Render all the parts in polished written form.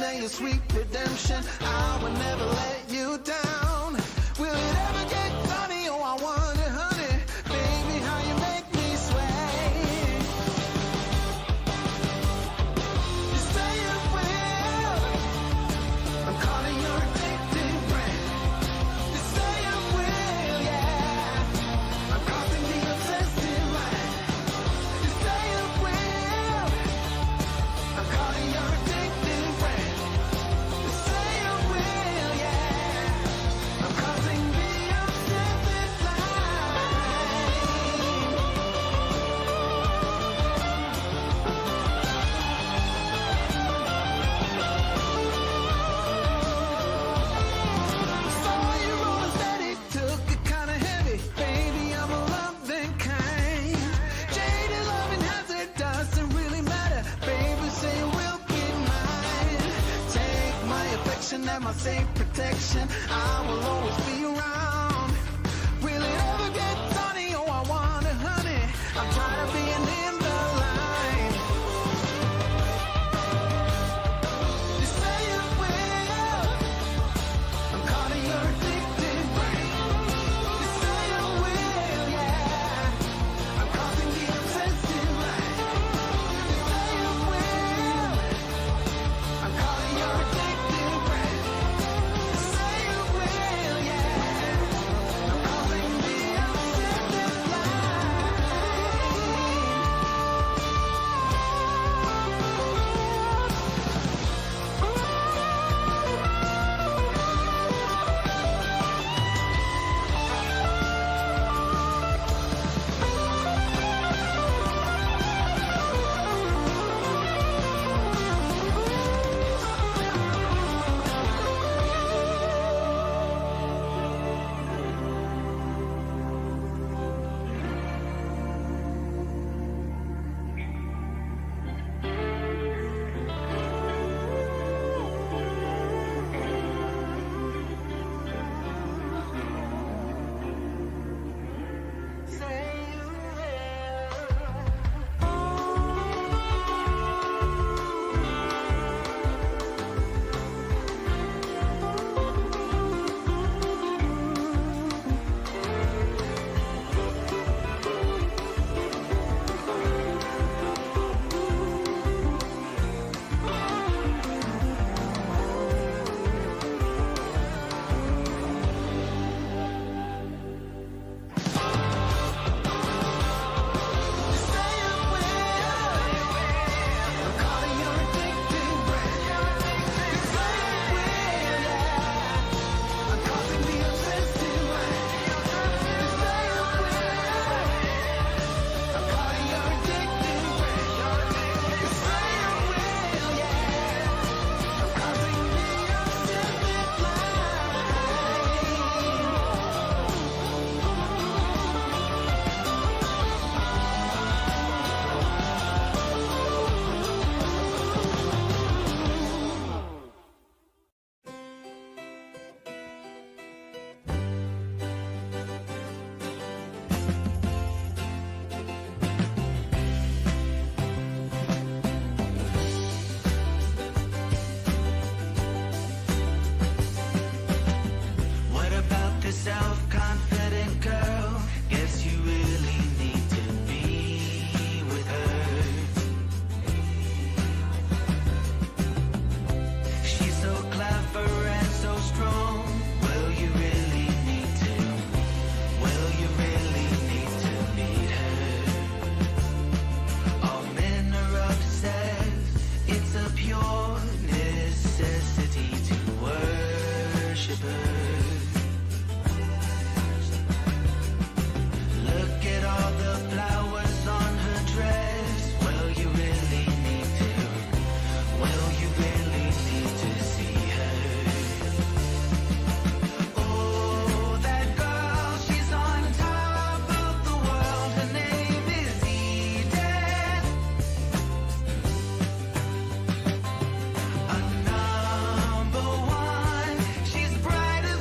and your sweet redemption. I will never let you down. Will it ever get funny? Oh, I wonder, honey, baby, how you make me sway. You say you will. I'm calling your addictive brand. You say you will, yeah. I'm causing the obsessive mind. You say you will. I'm calling your addictive brand. You say you will, yeah. I'm causing the obsessive saw you roll steady, took it kinda heavy. Baby, I'm a loving kind. Jaded loving hazard doesn't really matter. Baby, say you will be mine. Take my affection and my safe protection. I will always be around. Will it ever get sunny? Oh, I wonder, honey. I'm tired of being in the line. You say you will. I'm calling your addictive brain. You say you will, yeah. I'm causing the obsessive mind. You say you will. I'm calling your addictive brain. You say you will, yeah. I'm causing the obsessive bright as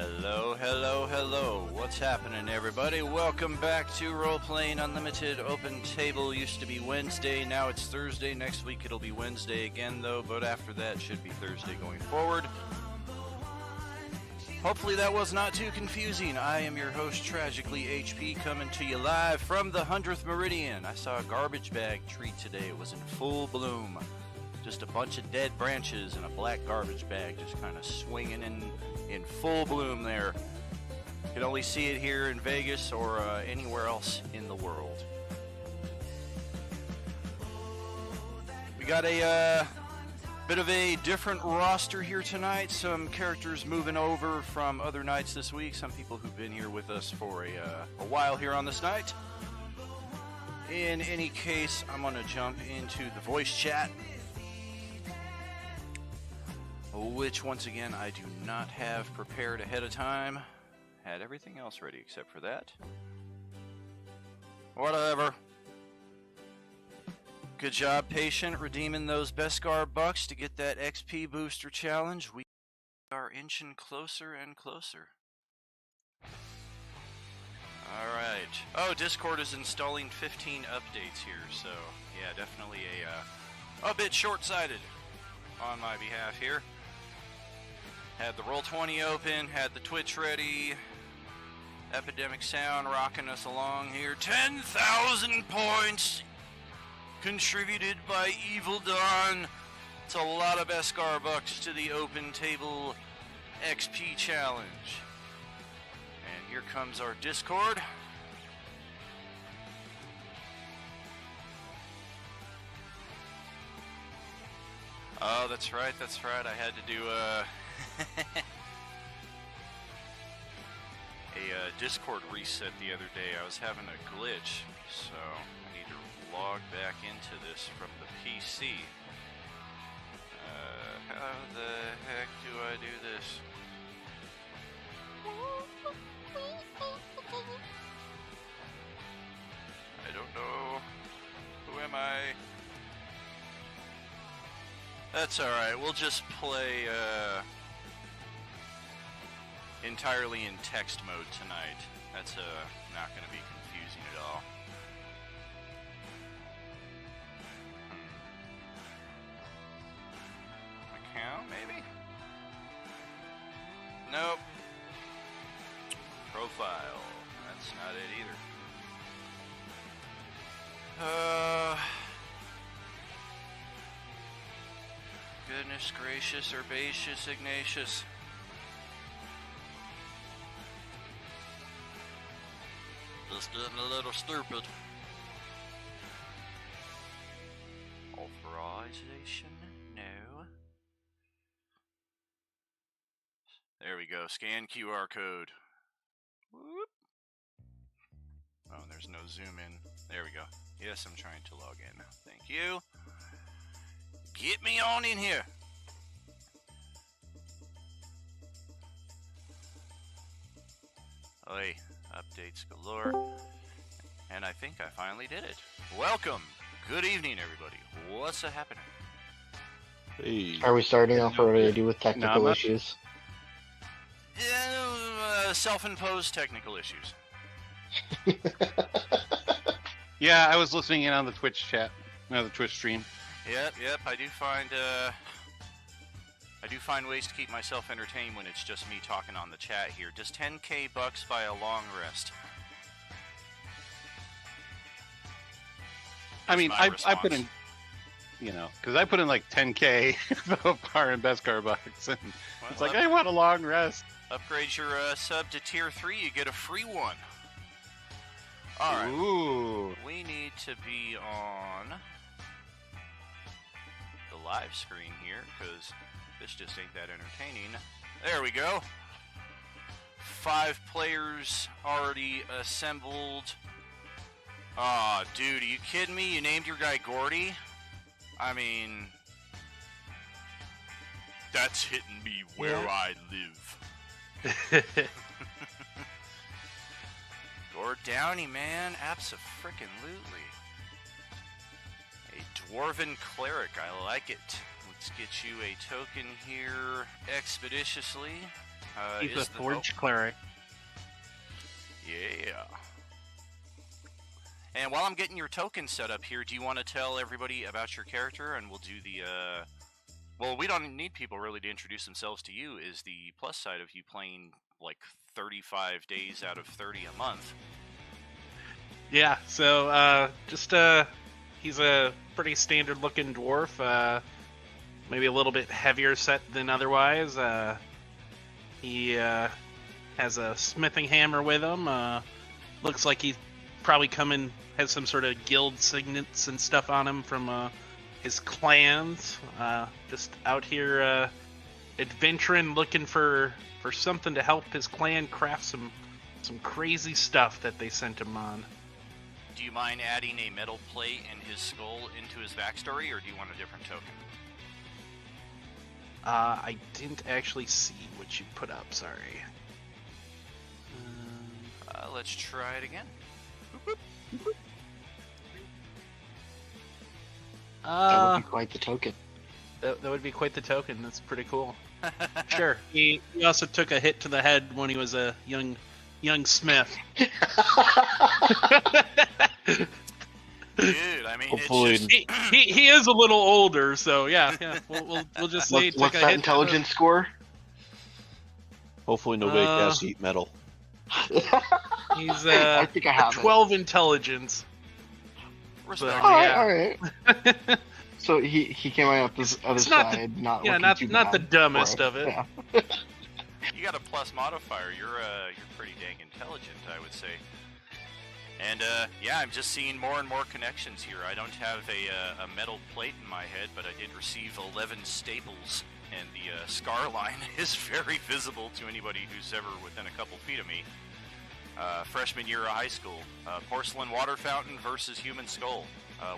Hello, hello, hello. What's happening, everybody? Welcome back to Role-Playing Unlimited. Open Table used to be Wednesday, now it's Thursday. Next week it'll be Wednesday again, though, but after that it should be Thursday going forward. Hopefully that was not too confusing. I am your host, Tragically HP, coming to you live from the 100th Meridian. I saw a garbage bag tree today. It was in full bloom. Just a bunch of dead branches and a black garbage bag just kind of swinging in full bloom there. You can only see it here in Vegas or anywhere else in the world. We got a bit of a different roster here tonight. Some characters moving over from other nights this week. Some people who've been here with us for a while here on this night. In any case, I'm going to jump into the voice chat, which once again I do not have prepared ahead of time. Had everything else ready except for that. Whatever. Good job, Patient, redeeming those Beskar bucks to get that XP booster challenge. We are inching closer and closer. Alright. Oh, Discord is installing 15 updates here, so yeah, definitely a bit short-sighted on my behalf here. Had the Roll20 open, had the Twitch ready. Epidemic Sound rocking us along here. 10,000 points contributed by Evil Dawn. It's a lot of Beskar bucks to the Open Table XP challenge. And here comes our Discord. Oh, that's right. I had to do a Discord reset the other day. I was having a glitch, so I need to log back into this from the PC. How the heck do I do this? I don't know. Who am I? That's alright, we'll just play entirely in text mode tonight. That's not going to be confusing at all. Account, maybe? Nope. Profile. That's not it either. Goodness gracious, herbaceous, Ignatius. Just getting a little stupid. Authorization? No. There we go. Scan QR code. Whoop. Oh, there's no zoom in. There we go. Yes, I'm trying to log in. Thank you. Get me on in here. Oi, updates galore. And I think I finally did it. Welcome. Good evening, everybody. What's happening? Hey. Are we starting off already with technical issues? Self-imposed technical issues. Yeah, I was listening in on the Twitch chat, the Twitch stream. Yep. I do find ways to keep myself entertained when it's just me talking on the chat here. Does 10k bucks buy a long rest? I mean, I put in, because I put in like 10k so far in Beskar bucks, and it's like, I want a long rest. Upgrade your sub to tier 3, you get a free one. Alright. Ooh. We need to be on the live screen here, because this just ain't that entertaining. There we go. 5 players already assembled. Aw, dude, are you kidding me? You named your guy Gordy? I mean, that's hitting me where I live. Gord Downey, man. Abso-frickin-lutely. A Dwarven Cleric. I like it. Let's get you a token here expeditiously. He's is a the forge cleric. Yeah. And while I'm getting your token set up here, do you want to tell everybody about your character? And we'll do the, well, we don't need people really to introduce themselves to you, is the plus side of you playing, like, 35 days out of 30 a month. Yeah, so, he's a pretty standard-looking dwarf, maybe a little bit heavier set than otherwise. He has a smithing hammer with him. Looks like he's probably has some sort of guild signets and stuff on him from his clans. Just out here adventuring, looking for something to help his clan craft some crazy stuff that they sent him on. Do you mind adding a metal plate and his skull into his backstory, or do you want a different token? I didn't actually see what you put up, sorry. Let's try it again. That would be quite the token. That would be quite the token. That's pretty cool. Sure. He also took a hit to the head when he was a young smith. Dude, I mean, Hopefully- it's just... He is a little older, so yeah. We'll just say he What's took a that hit. intelligence score? Hopefully nobody has to eat metal. He's I think I have 12 intelligence. Respect. So, yeah. All right. So he came out up this other It's not side, not Yeah, looking too not the bad dumbest for of it. Yeah. You got a plus modifier. You're pretty dang intelligent, I would say. And yeah, I'm just seeing more and more connections here. I don't have a metal plate in my head, but I did receive 11 staples, and the scar line is very visible to anybody who's ever within a couple feet of me. Freshman year of high school, porcelain water fountain versus human skull.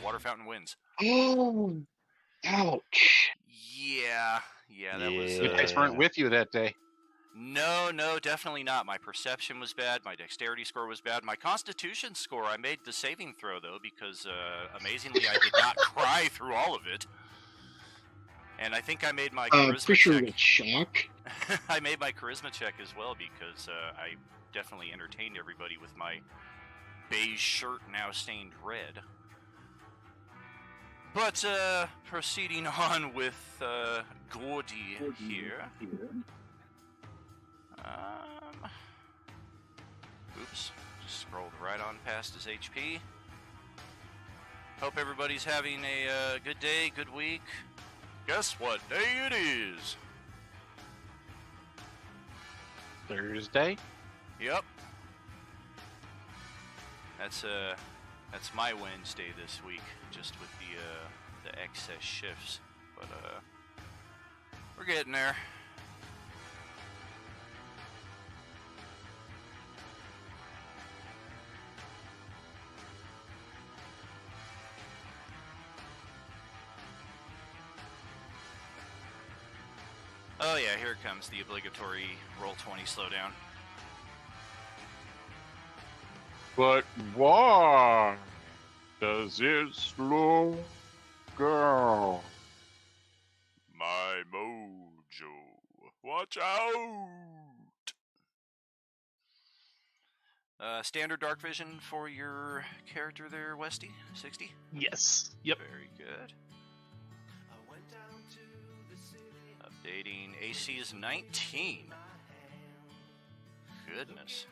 Water fountain wins. Oh, ouch. Yeah, that was. You guys weren't with you that day. No, definitely not. My perception was bad. My dexterity score was bad. My constitution score, I made the saving throw, though, because amazingly I did not cry through all of it. And I think I made my charisma Pretty sure check. with shock. I made my charisma check as well, because I definitely entertained everybody with my beige shirt now stained red. But proceeding on with Gordy here. Oops, just scrolled right on past his HP. Hope everybody's having a good day, good week. Guess what day it is? Thursday. Yep. That's my Wednesday this week, just with the excess shifts. But we're getting there. Oh yeah, here comes the obligatory roll 20 slowdown. But why does it slow down? My mojo. Watch out! Standard dark vision for your character there, Westy? 60? Yes. Yep. Very good. Updating AC is 19. Goodness.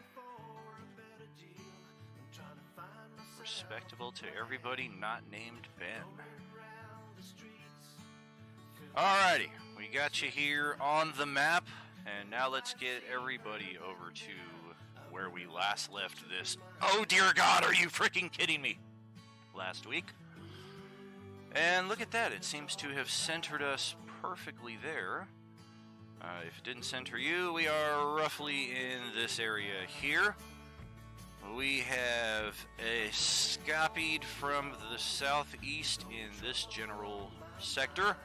Respectable to everybody not named Ben. Alrighty, we got you here on the map, and now let's get everybody over to where we last left this. Oh dear God, are you freaking kidding me? Last week. And look at that, it seems to have centered us perfectly there. If it didn't center you, we are roughly in this area here. We have escaped from the southeast in this general sector.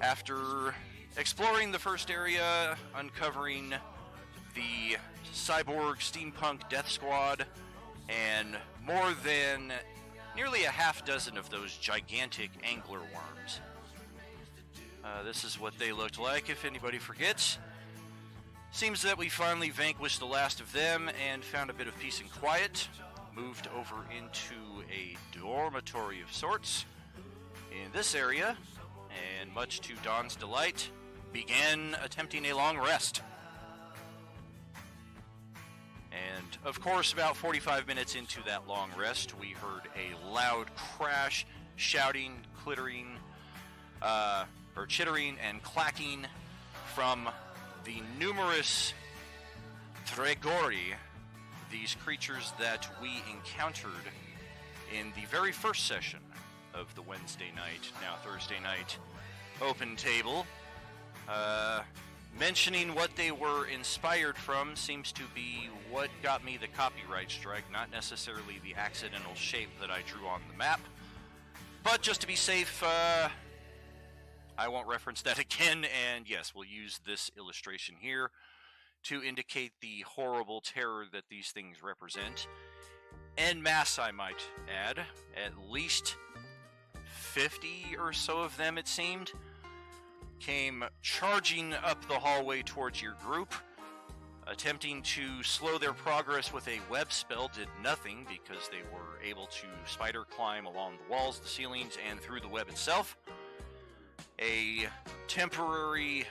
After exploring the first area, uncovering the cyborg steampunk death squad, and more than nearly a half dozen of those gigantic angler worms. This is what they looked like, if anybody forgets. Seems that we finally vanquished the last of them and found a bit of peace and quiet. Moved over into a dormitory of sorts in this area, and much to Dawn's delight, began attempting a long rest. And of course, about 45 minutes into that long rest, we heard a loud crash, shouting, chittering and clacking from the numerous Tregori, these creatures that we encountered in the very first session of the Wednesday night, now Thursday night, open table. Mentioning what they were inspired from seems to be what got me the copyright strike, not necessarily the accidental shape that I drew on the map. But just to be safe, I won't reference that again, and yes, we'll use this illustration here to indicate the horrible terror that these things represent. En masse, I might add. At least 50 or so of them, it seemed, came charging up the hallway towards your group. Attempting to slow their progress with a web spell did nothing because they were able to spider climb along the walls, the ceilings, and through the web itself. A temporary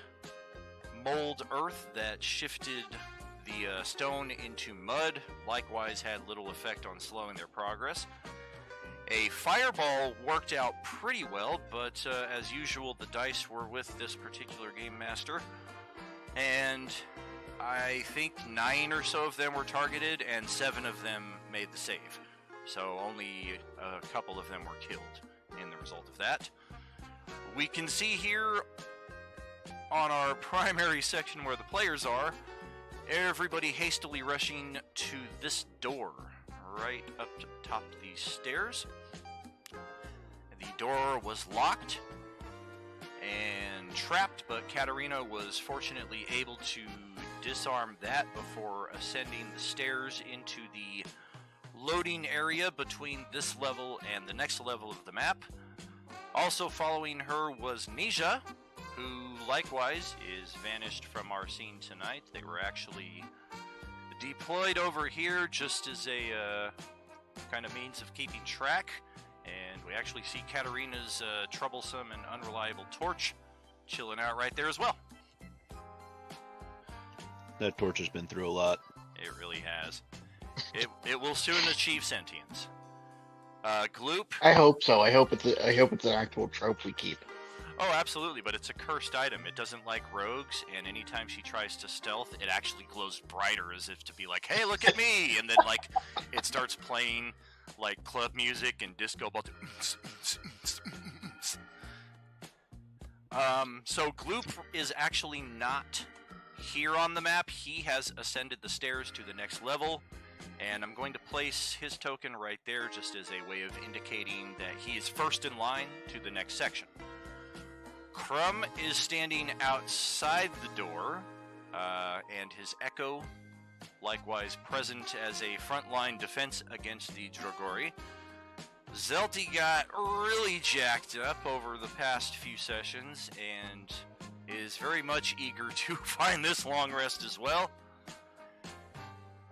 mold earth that shifted the stone into mud likewise had little effect on slowing their progress. A fireball worked out pretty well, but as usual, the dice were with this particular game master, and I think 9 or so of them were targeted, and 7 of them made the save. So only a couple of them were killed in the result of that. We can see here on our primary section where the players are, everybody hastily rushing to this door right up to the top of these stairs. The door was locked and trapped, but Katarina was fortunately able to disarm that before ascending the stairs into the loading area between this level and the next level of the map. Also following her was Nisha, who likewise is vanished from our scene tonight. They were actually deployed over here just as a kind of means of keeping track, and we actually see Katarina's troublesome and unreliable torch chilling out right there as well. That torch has been through a lot. It really has. It will soon achieve sentience. Gloop. I hope so. I hope it's an actual trope we keep. Oh, absolutely, but it's a cursed item. It doesn't like rogues, and anytime she tries to stealth, it actually glows brighter as if to be like, hey, look at me! And then, like, it starts playing, like, club music and disco ball. So Gloop is actually not here on the map. He has ascended the stairs to the next level, and I'm going to place his token right there just as a way of indicating that he is first in line to the next section. Crumb is standing outside the door, and his Echo likewise present as a frontline defense against the Dragori. Zelty got really jacked up over the past few sessions and is very much eager to find this long rest as well.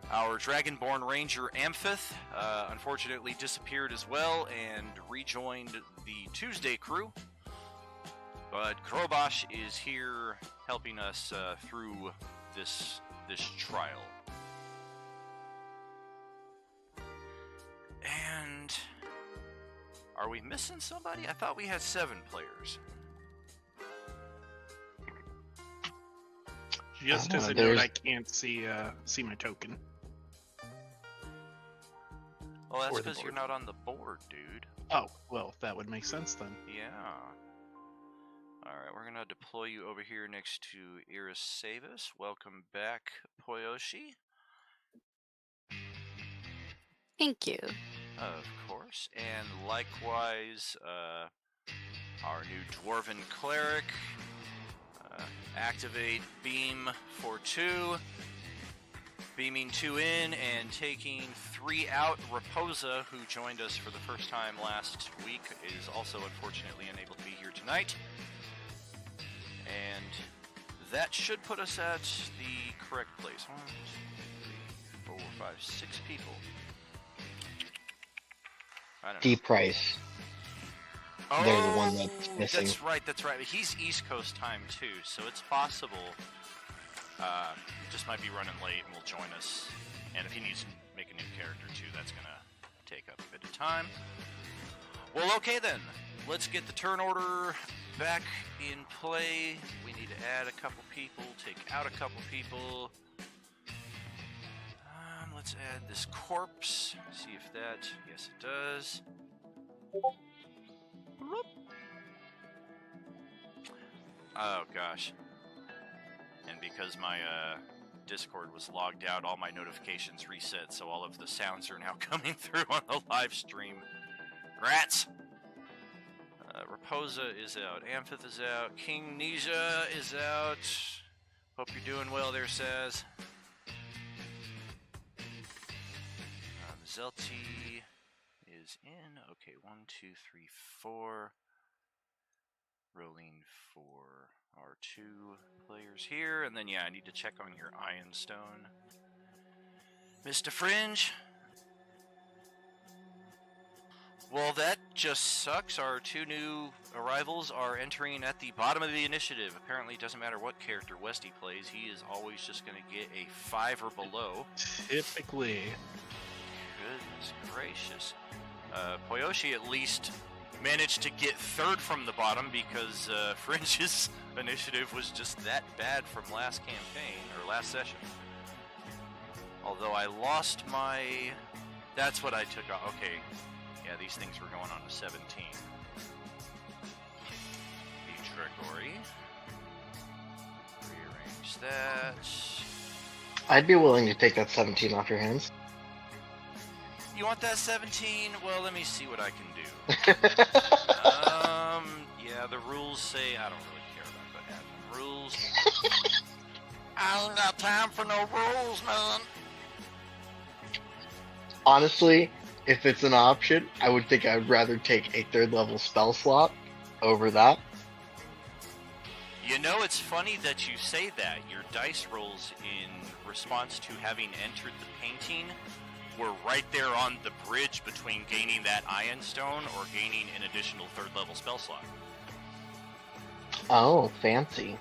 Our Dragonborn Ranger Amphith unfortunately disappeared as well and rejoined the Tuesday crew. But Krobosh is here helping us through this trial. And are we missing somebody? I thought we had 7 players. Just as a there's- note, I can't see my token. Well, that's Or the because you're board. not on the board, dude. Oh, well, that would make sense then. Yeah. Alright, we're gonna deploy you over here next to Iris Savis. Welcome back, Poyoshi. Thank you. Of course. And likewise, our new Dwarven Cleric. Activate Beam for 2. Beaming 2 in and taking 3 out. Raposa, who joined us for the first time last week, is also unfortunately unable to be here tonight. And that should put us at the correct place. 1, 2, 3, 4, 5, 6 people. I don't know. D Price. They're the one that's missing. That's right, that's right. He's East Coast time too, so it's possible. He just might be running late and will join us. And if he needs to make a new character too, that's gonna take up a bit of time. Well, okay then. Let's get the turn order back in play. We need to add a couple people, take out a couple people. Let's add this corpse. See if that. Yes, it does. Oh gosh. And because my Discord was logged out, all my notifications reset, so all of the sounds are now coming through on the live stream. Rats! Raposa is out. Amphith is out. King Nisha is out. Hope you're doing well there, Saz. Zelty is in. Okay, 1, 2, 3, 4. Rolling for our 2 players here. And then, yeah, I need to check on your Iron Stone. Mr. Fringe. Well, that just sucks. Our 2 new arrivals are entering at the bottom of the initiative. Apparently, it doesn't matter what character Westy plays. He is always just going to get a 5 or below. Typically. Goodness gracious. Poyoshi at least managed to get 3rd from the bottom because Fringe's initiative was just that bad from last campaign, or last session. Although I lost my... That's what I took off. Okay. Yeah, these things were going on a 17. Gregory. Rearrange that. I'd be willing to take that 17 off your hands. You want that 17? Well, let me see what I can do. Yeah, the rules say I don't really care about that. Rules. I ain't got time for no rules, man. Honestly, if it's an option, I would think I would rather take a 3rd level spell slot over that. You know, it's funny that you say that. Your dice rolls in response to having entered the painting were right there on the bridge between gaining that Iron Stone or gaining an additional 3rd level spell slot. Oh, fancy.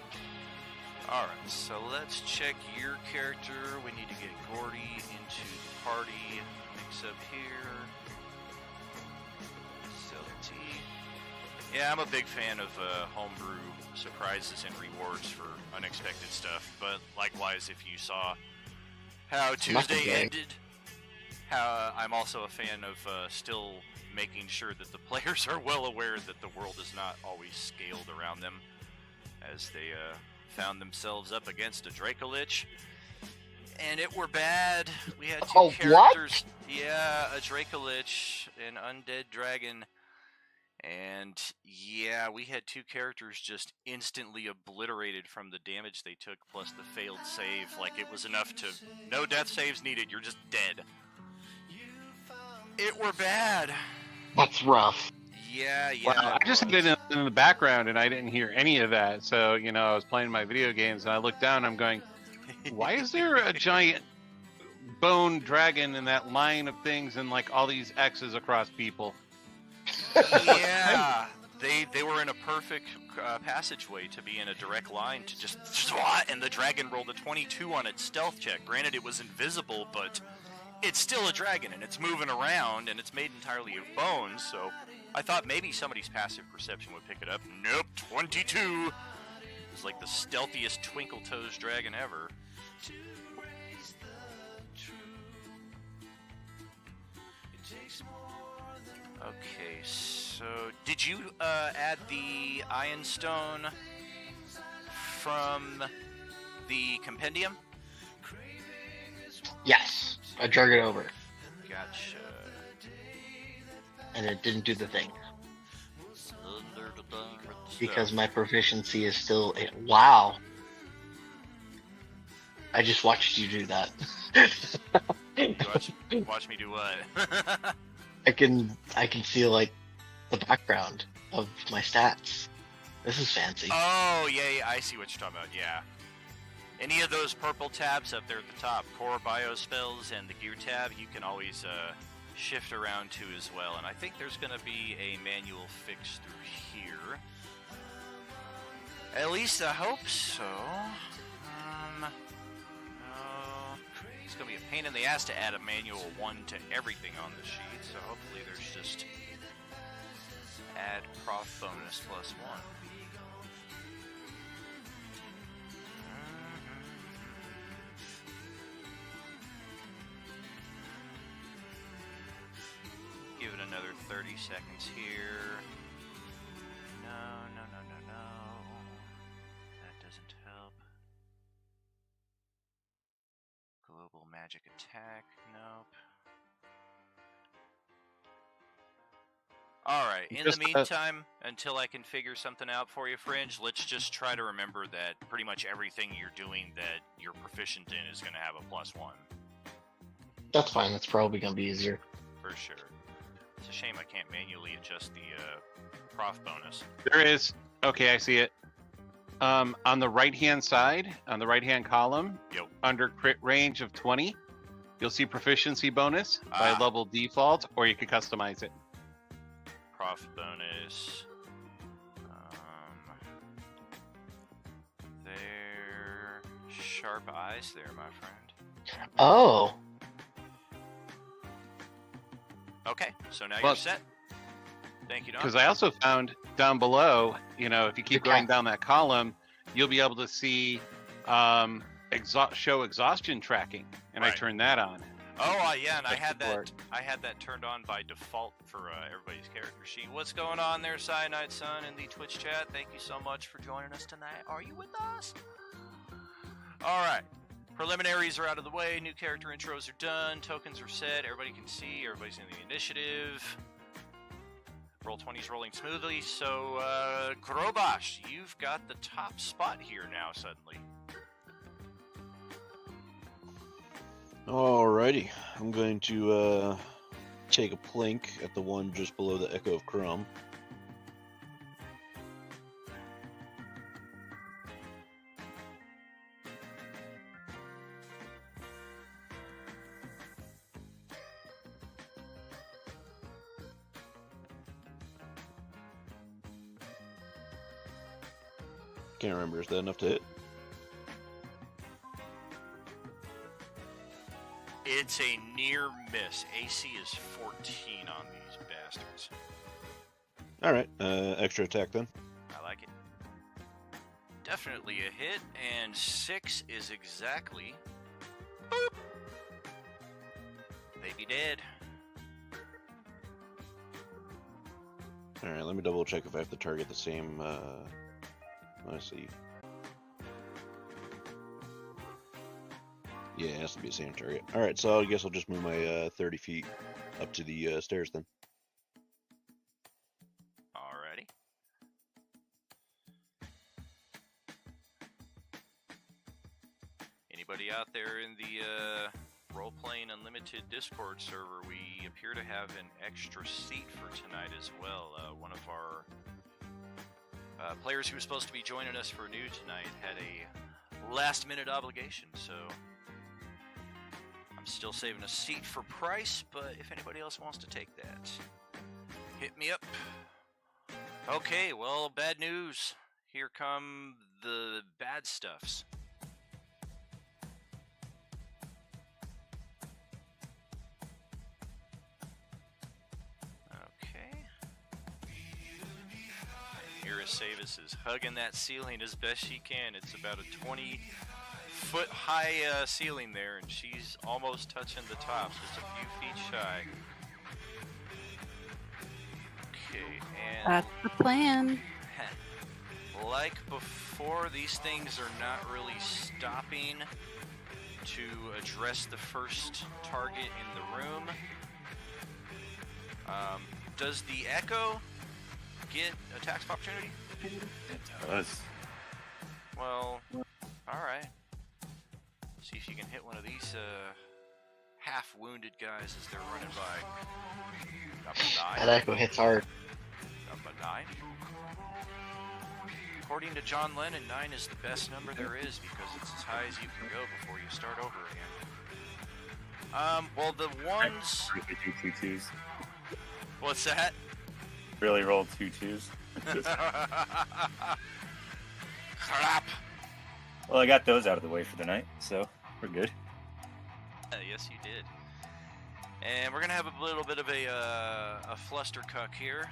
Alright, so let's check your character. We need to get Gordy into the party. Mix up here. Celty. Yeah, I'm a big fan of homebrew surprises and rewards for unexpected stuff, but likewise, if you saw how Tuesday ended, I'm also a fan of still making sure that the players are well aware that the world is not always scaled around them, as they found themselves up against a Dracolich, and it were bad. We had 2 characters. What? Yeah, a Dracolich, an undead dragon, and yeah, we had 2 characters just instantly obliterated from the damage they took, plus the failed save. Like, it was enough to... No death saves needed, you're just dead. It were bad. That's rough. Yeah. Well, I just had it in the background and I didn't hear any of that. So, you know, I was playing my video games and I looked down and I'm going, why is there a giant bone dragon in that line of things and like all these X's across people? Yeah. They were in a perfect passageway to be in a direct line to just swat, and the dragon rolled a 22 on its stealth check. Granted, it was invisible, but it's still a dragon, and it's moving around, and it's made entirely of bones, so I thought maybe somebody's passive perception would pick it up. Nope, 22! It's like the stealthiest Twinkle Toes dragon ever. Okay, so did you add the Iron Stone from the compendium? Yes, I drug it over, Gotcha. and it didn't do the thing. Because my proficiency is still... Wow! I just watched you do that. Watch me do what? I can see, like, the background of my stats. This is fancy. Oh, yeah, I see what you're talking about, yeah. Any of those purple tabs up there at the top, core biospells and the gear tab, you can always shift around to as well. And I think there's going to be a manual fix through here. At least I hope so. No. It's going to be a pain in the ass to add a manual 1 to everything on the sheet, so hopefully there's just add prof bonus +1. Give it another 30 seconds here. No. That doesn't help. Global magic attack. Nope. Alright, in the meantime, until I can figure something out for you, Fringe, let's just try to remember that pretty much everything you're doing that you're proficient in is going to have a +1. That's fine. That's probably gonna be easier. For sure. It's a shame I can't manually adjust the prof bonus. There is. Okay, I see it. On the right-hand side, on the right-hand column, Yep. under crit range of 20, you'll see proficiency bonus by level default, or you can customize it. Prof bonus. There. Sharp eyes there, my friend. Oh, Okay, so now Well, you're set. Thank you, Don. Because I also found down below, if you keep Okay. going down that column, you'll be able to see show exhaustion tracking, and I Right. turned that on. Oh, yeah, and I Check had the that. board. I had that turned on by default for everybody's character sheet. What's going on there, Cyanide Sun, in the Twitch chat? Thank you so much for joining us tonight. Are you with us? All right. Preliminaries are out of the way. New character intros are done. Tokens are set. Everybody can see. Everybody's in the initiative. Roll 20's rolling smoothly. So, Grobash, you've got the top spot here now. Suddenly. Alrighty, I'm going to take a plink at the one just below the Echo of Chrome. Can't remember, is that enough to hit? It's a near miss. AC is 14 on these bastards. Alright, extra attack then. I like it. Definitely a hit, and 6 is exactly. Boop. Baby dead. Alright, let me double check if I have to target the same, let's see. Yeah, it has to be the same target. Alright, so I guess I'll just move my 30 feet up to the stairs then. Alrighty. Anybody out there in the Role-Playing Unlimited Discord server, we appear to have an extra seat for tonight as well. One of our players who was supposed to be joining us for new tonight had a last-minute obligation, so I'm still saving a seat for price, but if anybody else wants to take that, hit me up. Okay, well, bad news. Here come the bad stuffs. Okay. Irasavis is hugging that ceiling as best she can. It's about a 20-foot high ceiling there, and she's almost touching the top, just a few feet shy. Okay, and That's the plan. like before, these things are not really stopping to address the first target in the room. Does the Echo get attacks of opportunity? It does. Well, alright. See if you can hit one of these half-wounded guys as they're running by. Up a that 9. Echo hits hard. Up a 9. according to John Lennon, 9 is the best number there is because it's as high as you can go before you start over again. Well, the ones... Really do 2 twos. What's that? Really rolled 2 twos. Crap! Well, I got those out of the way for the night, so we're good. Yes, you did. And we're gonna have a little bit of a flustercuck here,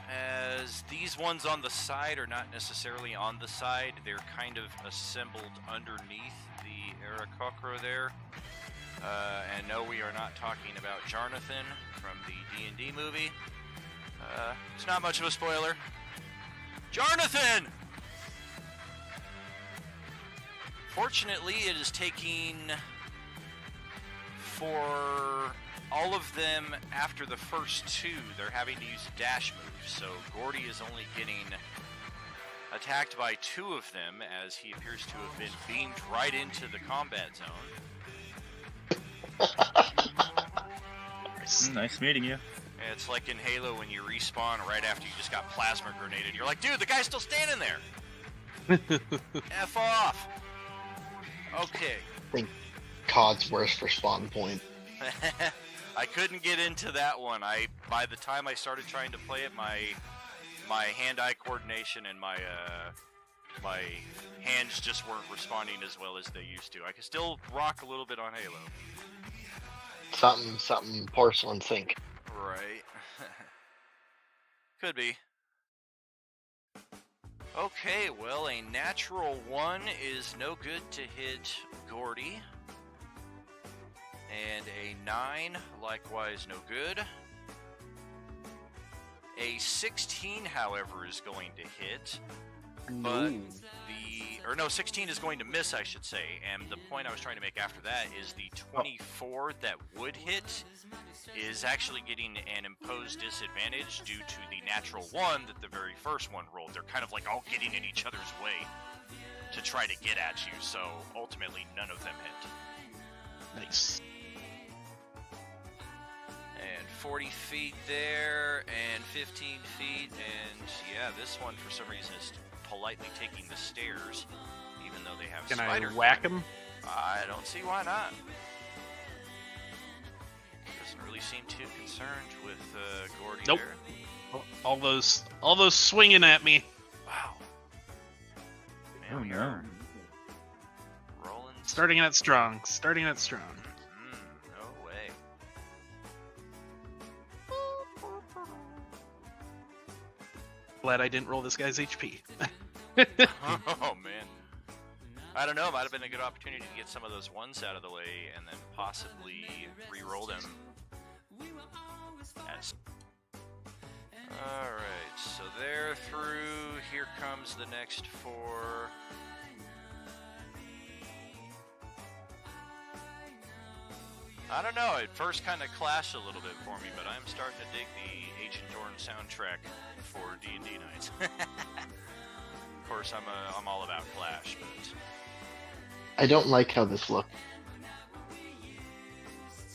as these ones on the side are not necessarily on the side. They're kind of assembled underneath the Aarakocra there. And no, we are not talking about Jarnathan from the D&D movie. It's not much of a spoiler. Jarnathan! Fortunately, it is taking for all of them after the first 2, they're having to use a dash move. So Gordy is only getting attacked by 2 of them, as he appears to have been beamed right into the combat zone. Nice meeting you. It's like in Halo when you respawn right after you just got plasma grenaded. You're like, dude, the guy's still standing there. F off. Okay. I think COD's worse for spawn point. I couldn't get into that one. By the time I started trying to play it, my hand-eye coordination and my hands just weren't responding as well as they used to. I can still rock a little bit on Halo. Something porcelain sink. Right. Could be. Okay, well, a natural 1 is no good to hit Gordy. And a 9, likewise no good. A 16, however, is going to hit. But 16 is going to miss, I should say. And the point I was trying to make after that is the 24 that would hit is actually getting an imposed disadvantage due to the natural 1 that the very first one rolled. They're kind of like all getting in each other's way to try to get at you, so ultimately none of them hit. Nice. And 40 feet there, and 15 feet, and yeah, this one for some reason is politely taking the stairs, even though they have Can spider I whack climb. him? I don't see why not. Doesn't really seem too concerned with Gordy Nope. there. All those swinging at me. Wow. Man, Oh, we no. are rolling. Starting out strong. No way. Glad I didn't roll this guy's HP. Oh man. I don't know, might have been a good opportunity to get some of those 1s out of the way and then possibly re-roll them. Yes. Alright, so they're through. Here comes the next 4. I don't know, it first kind of clashed a little bit for me, but I'm starting to dig the Ancient Dorn soundtrack for D&D nights. Of course, I'm all about Clash, but I don't like how this looks.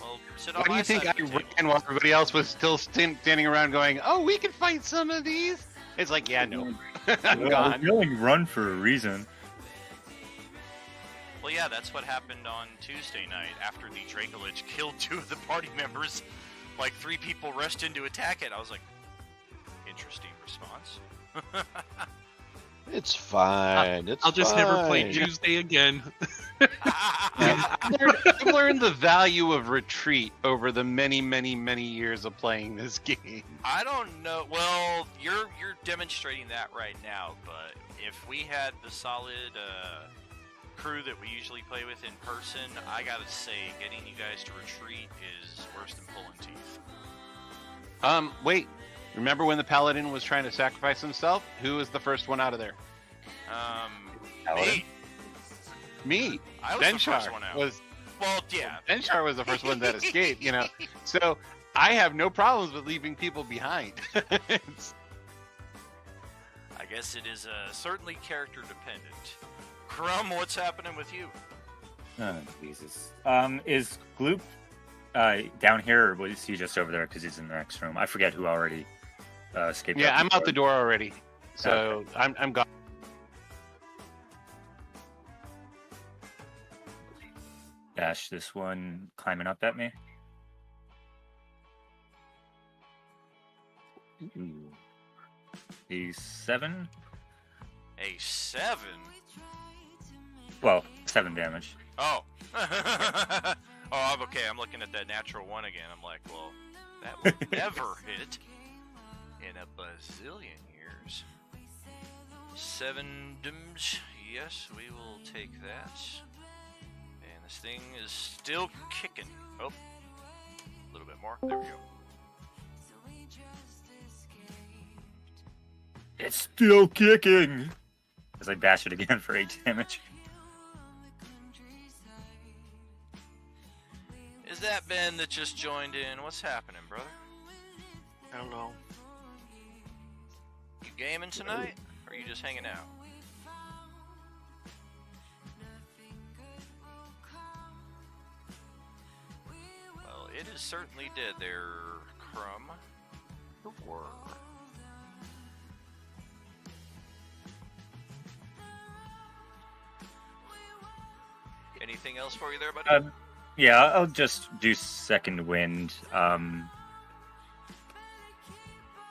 well, sit on Why do my you think side I of the table. ran while everybody else was still standing around going, "Oh, we can fight some of these"? It's like, yeah, no, I'm Well, gone. we only run for a reason. Well, yeah, that's what happened on Tuesday night after the Dracolich killed 2 of the party members. Like 3 people rushed in to attack it. I was like, interesting response. It's fine. I'll just never play fine. Tuesday again. I've learned the value of retreat over the many, many, many years of playing this game. I don't know. Well, you're demonstrating that right now, but if we had the solid crew that we usually play with in person, I gotta say, getting you guys to retreat is worse than pulling teeth. Wait. Remember when the paladin was trying to sacrifice himself? Who was the first one out of there? Me. Me. I was the first Denshar one out. was. Well, yeah. Denshar was the first one that escaped. You know, so I have no problems with leaving people behind. It's- I guess it is certainly character dependent. Crumb, what's happening with you? Oh, Jesus. Is Gloop down here, or was he just over there because he's in the next room? I forget who already escaped. yeah, out I'm out the door already. So I'm gone. Dash this one climbing up at me. Ooh. A 7. A 7? Well, 7 damage. Oh. Oh, I'm okay. I'm looking at that natural one again. I'm like, well, that would never hit in a bazillion years. 7 damage. Yes, we will take that. And this thing is still kicking. Oh, a little bit more. There we go. It's still kicking. As I dash it again for 8 damage. Is that Ben that just joined in? What's happening, brother? I don't know. You gaming tonight? Or are you just hanging out? Well, it is certainly dead there, Crumb. Roar. Anything else for you there, buddy? Yeah, I'll just do second wind. And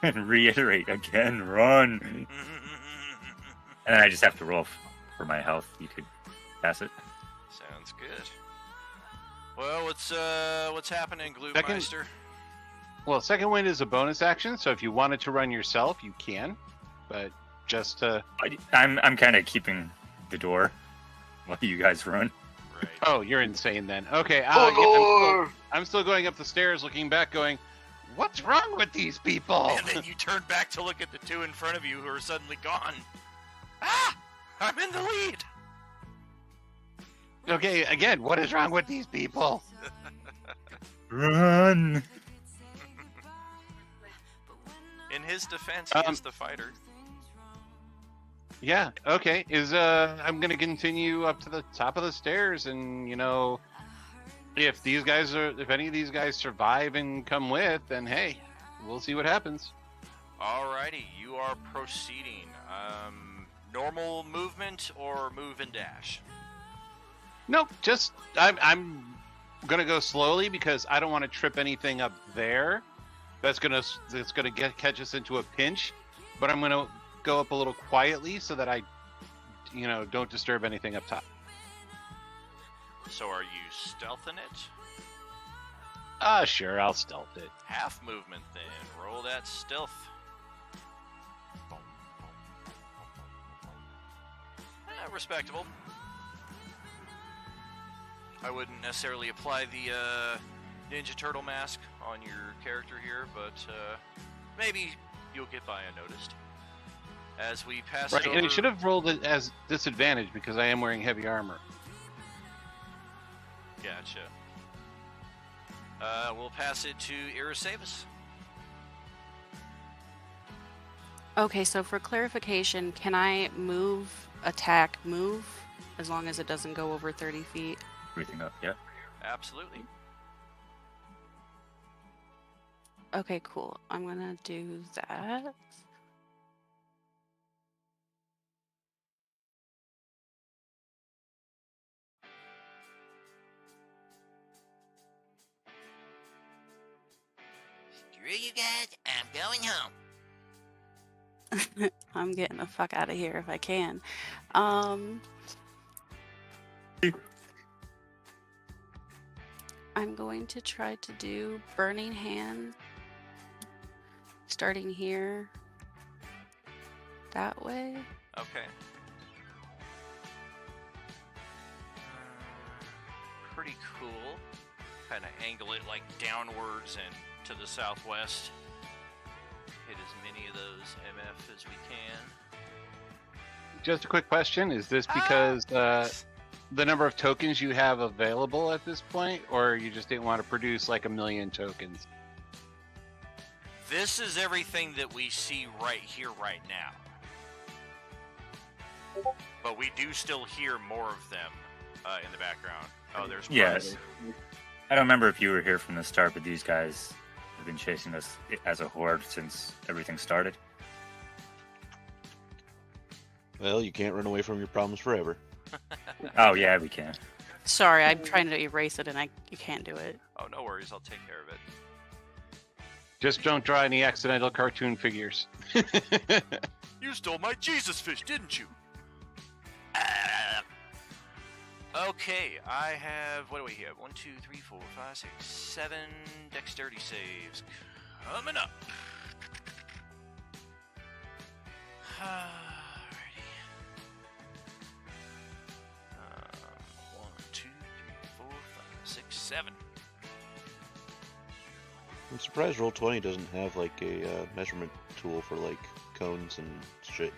reiterate again, run. And then I just have to roll for my health. You could pass it. Sounds good. Well, what's happening, Gloomeister? Well, second wind is a bonus action, so if you wanted to run yourself, you can. But just I'm kind of keeping the door while you guys run. Right. Oh, you're insane then. Okay, I'm still going up the stairs, looking back, going, "What's wrong with these people?" And then you turn back to look at the two in front of you who are suddenly gone. Ah! I'm in the lead! Okay, again, what is wrong with these people? Run! In his defense, he is the fighter. Yeah, okay. I'm gonna continue up to the top of the stairs, and if any of these guys survive and come with, then hey, we'll see what happens. Alrighty, you are proceeding. Normal movement or move and dash? Nope, just I'm gonna go slowly because I don't want to trip anything up there. That's gonna catch us into a pinch. But I'm gonna go up a little quietly so that I, don't disturb anything up top. So are you stealthing it? Sure, I'll stealth it. Half movement then. Roll that stealth. Respectable. I wouldn't necessarily apply the Ninja Turtle mask on your character here, but maybe you'll get by unnoticed. As we pass Right, it over... and it should have rolled it as disadvantage because I am wearing heavy armor. Gotcha. We'll pass it to Irasavis. Okay, so for clarification, can I move, attack, move, as long as it doesn't go over 30 feet? Everything up, yeah. Absolutely. Okay, cool. I'm gonna do that. Screw you guys, I'm going home. I'm getting the fuck out of here if I can. I'm going to try to do Burning Hand, starting here, that way. Okay. Pretty cool. Kind of angle it like downwards and to the southwest. Hit as many of those MF as we can. Just a quick question: is this because the number of tokens you have available at this point, or you just didn't want to produce like 1 million tokens? This is everything that we see right here, right now. But we do still hear more of them in the background. Oh, there's Yes. I don't remember if you were here from the start, but these guys have been chasing us as a horde since everything started. Well, you can't run away from your problems forever. Oh yeah, we can. Sorry, I'm trying to erase it and you can't do it. Oh, no worries. I'll take care of it. Just don't draw any accidental cartoon figures. You stole my Jesus fish, didn't you? Okay, I have. What do we have? 1, 2, 3, 4, 5, 6, 7 dexterity saves coming up. Alrighty. 1, 2, 3, 4, 5, 6, 7. I'm surprised Roll20 doesn't have like a measurement tool for like cones and shit.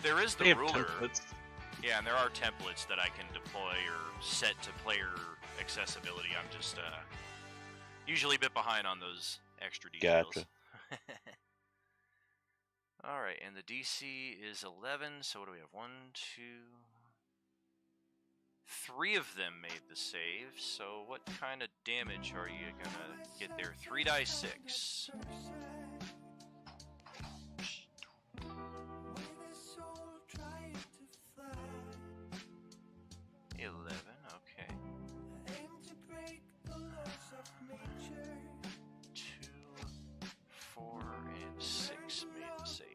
There is They the have ruler. templates. Yeah, and there are templates that I can deploy or set to player accessibility. I'm just usually a bit behind on those extra details. Gotcha. Alright, and the DC is 11, so what do we have? 1, 2... 3 of them made the save, so what kind of damage are you gonna get there? 3 dice 6. 11, okay. 2, 4, and 6 made the save.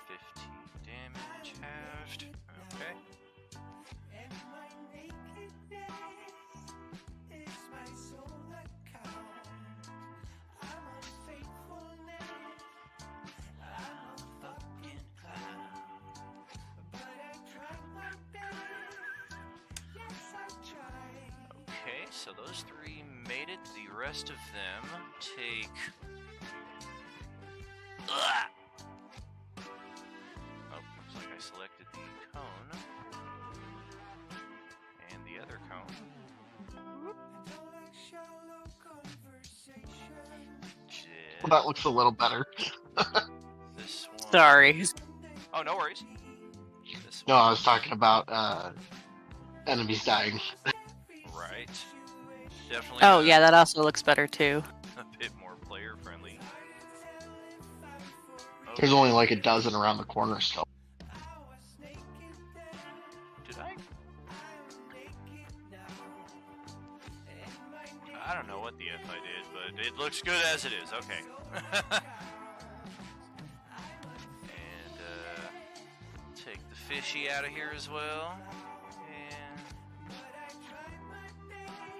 15 damage halved. Okay. Okay, so those 3 made it. The rest of them take. Ugh! Oh, looks like I selected the cone. And the other cone. Well, that looks a little better. This one. Sorry. Oh, no worries. This No, one. I was talking about enemies dying. Right. Definitely. Oh, yeah, that also looks better too. A bit more player friendly. There's only like a dozen around the corner still. Did I? I don't know what the F I did, but it looks good as it is. Okay. And take the fishy out of here as well. And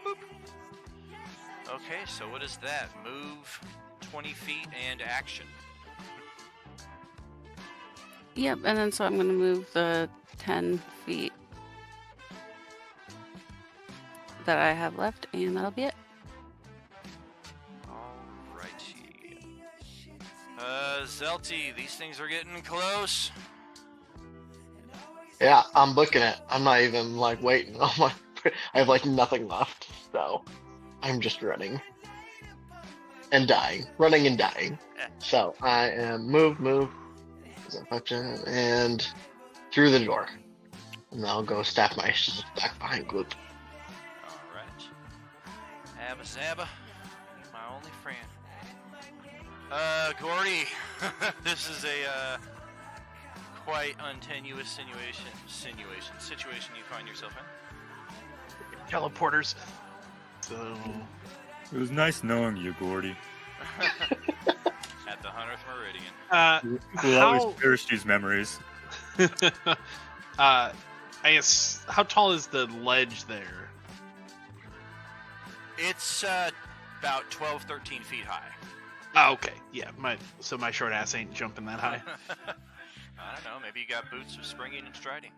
boop. Okay, so what is that? Move 20 feet and action. Yep, and then so I'm going to move the 10 feet that I have left, and that'll be it. Alrighty. Zelty, these things are getting close. Yeah, I'm booking it. I'm not even like waiting. Oh my! I have like nothing left, so I'm just running and dying, running and dying. So I am move, and through the door, and I'll go staff my back behind Gloop. Alright. Abba Zabba, you're my only friend. Gordy, this is a quite untenuous situation you find yourself in. Teleporters. So It was nice knowing you, Gordy. At the 100th Meridian. We'll how always cherish these memories. I guess how tall is the ledge there? It's about 12, 13 feet high. Oh, okay. Yeah, my short ass ain't jumping that high. I don't know, maybe you got boots of springing and striding.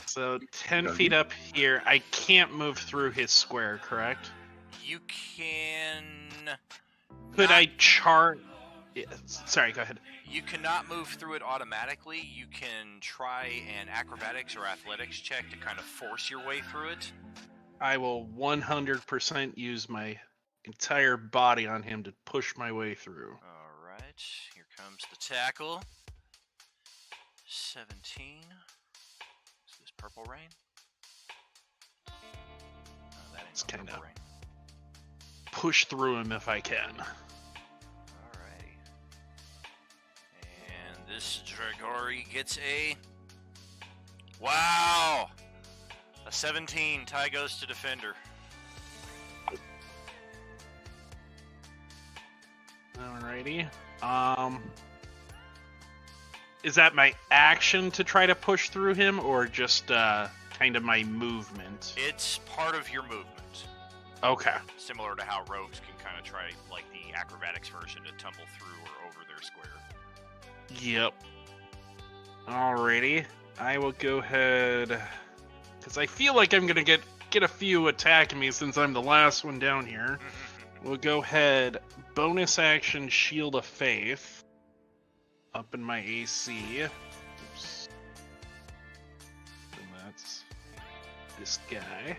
So 10 feet up here, I can't move through his square, correct? You can... Could not- I chart? Yeah, sorry, go ahead. You cannot move through it automatically. You can try an acrobatics or athletics check to kind of force your way through it. I will 100% use my entire body on him to push my way through. Alright, here comes the tackle. 17. Is this purple rain? No, that ain't It's no kinda- purple rain. Push through him if I can. This Dragori gets a... Wow! A 17. Tie goes to defender. Alrighty. Is that my action to try to push through him, or just kind of my movement? It's part of your movement. Okay. Similar to how rogues can kind of try, like the acrobatics version, to tumble through or over their square. Yep. Alrighty. I will go ahead, because I feel like I'm gonna get a few attacking me since I'm the last one down here. We'll go ahead, bonus action Shield of Faith. Up in my AC. Oops. And that's this guy.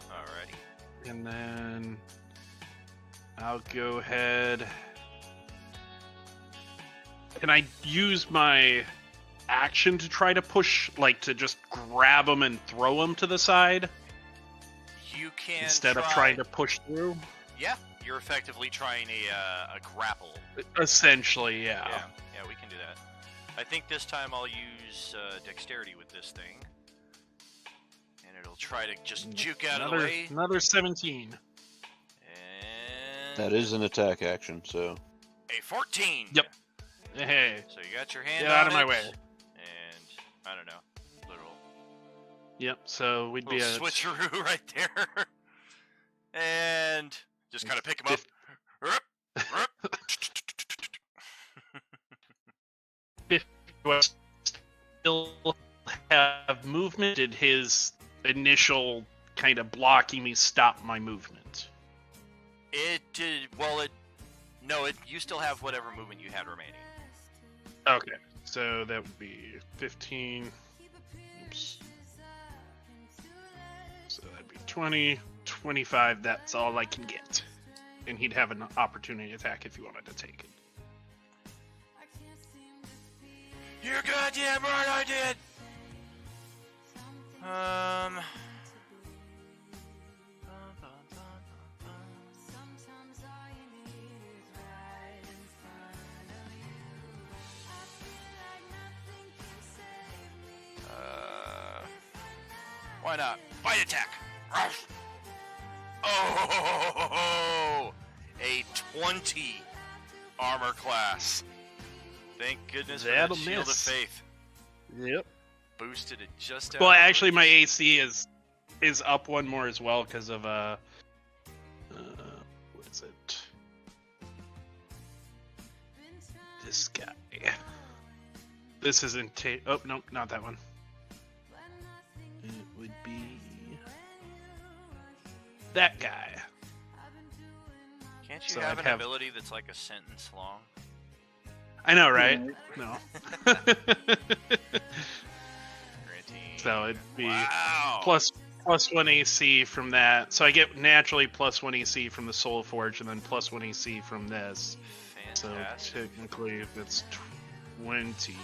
Alrighty. And then I'll go ahead. Can I use my action to try to push, like to just grab him and throw him to the side? You can Instead of trying to push through? Yeah, you're effectively trying a grapple. Essentially, yeah. Yeah, we can do that. I think this time I'll use dexterity with this thing. And it'll try to just juke out of the way. Another 17. And That is an attack action, so. a 14. Yep. Hey. So you got your hand Get on out of my it, way. And I don't know, little Yep, so we'd be little at... switcheroo right there. And just kind of pick him up. Do I still have movement? Did his initial kind of blocking me stop my movement? It did. Well, no. You still have whatever movement you had remaining. Okay, so that would be 15. Oops. So that'd be 20, 25. That's all I can get. And he'd have an opportunity attack if he wanted to take it. You're goddamn right, I did. Why not? Bite attack. Ruff. Oh, a 20 armor class. Thank goodness for that That'll Shield miss. of Faith. Yep. Boosted it just out. Well, of actually, my reach. AC is up one more as well because of what is it? This guy. This isn't. Oh no, not that one. It would be that guy. Can't you So have I'd an have- ability that's like a sentence long? I know, right? No. So it'd be Wow. plus 1 AC from that. So I get naturally plus 1 AC from the Soul Forge, and then plus 1 AC from this. Fantastic. So technically, that's 20.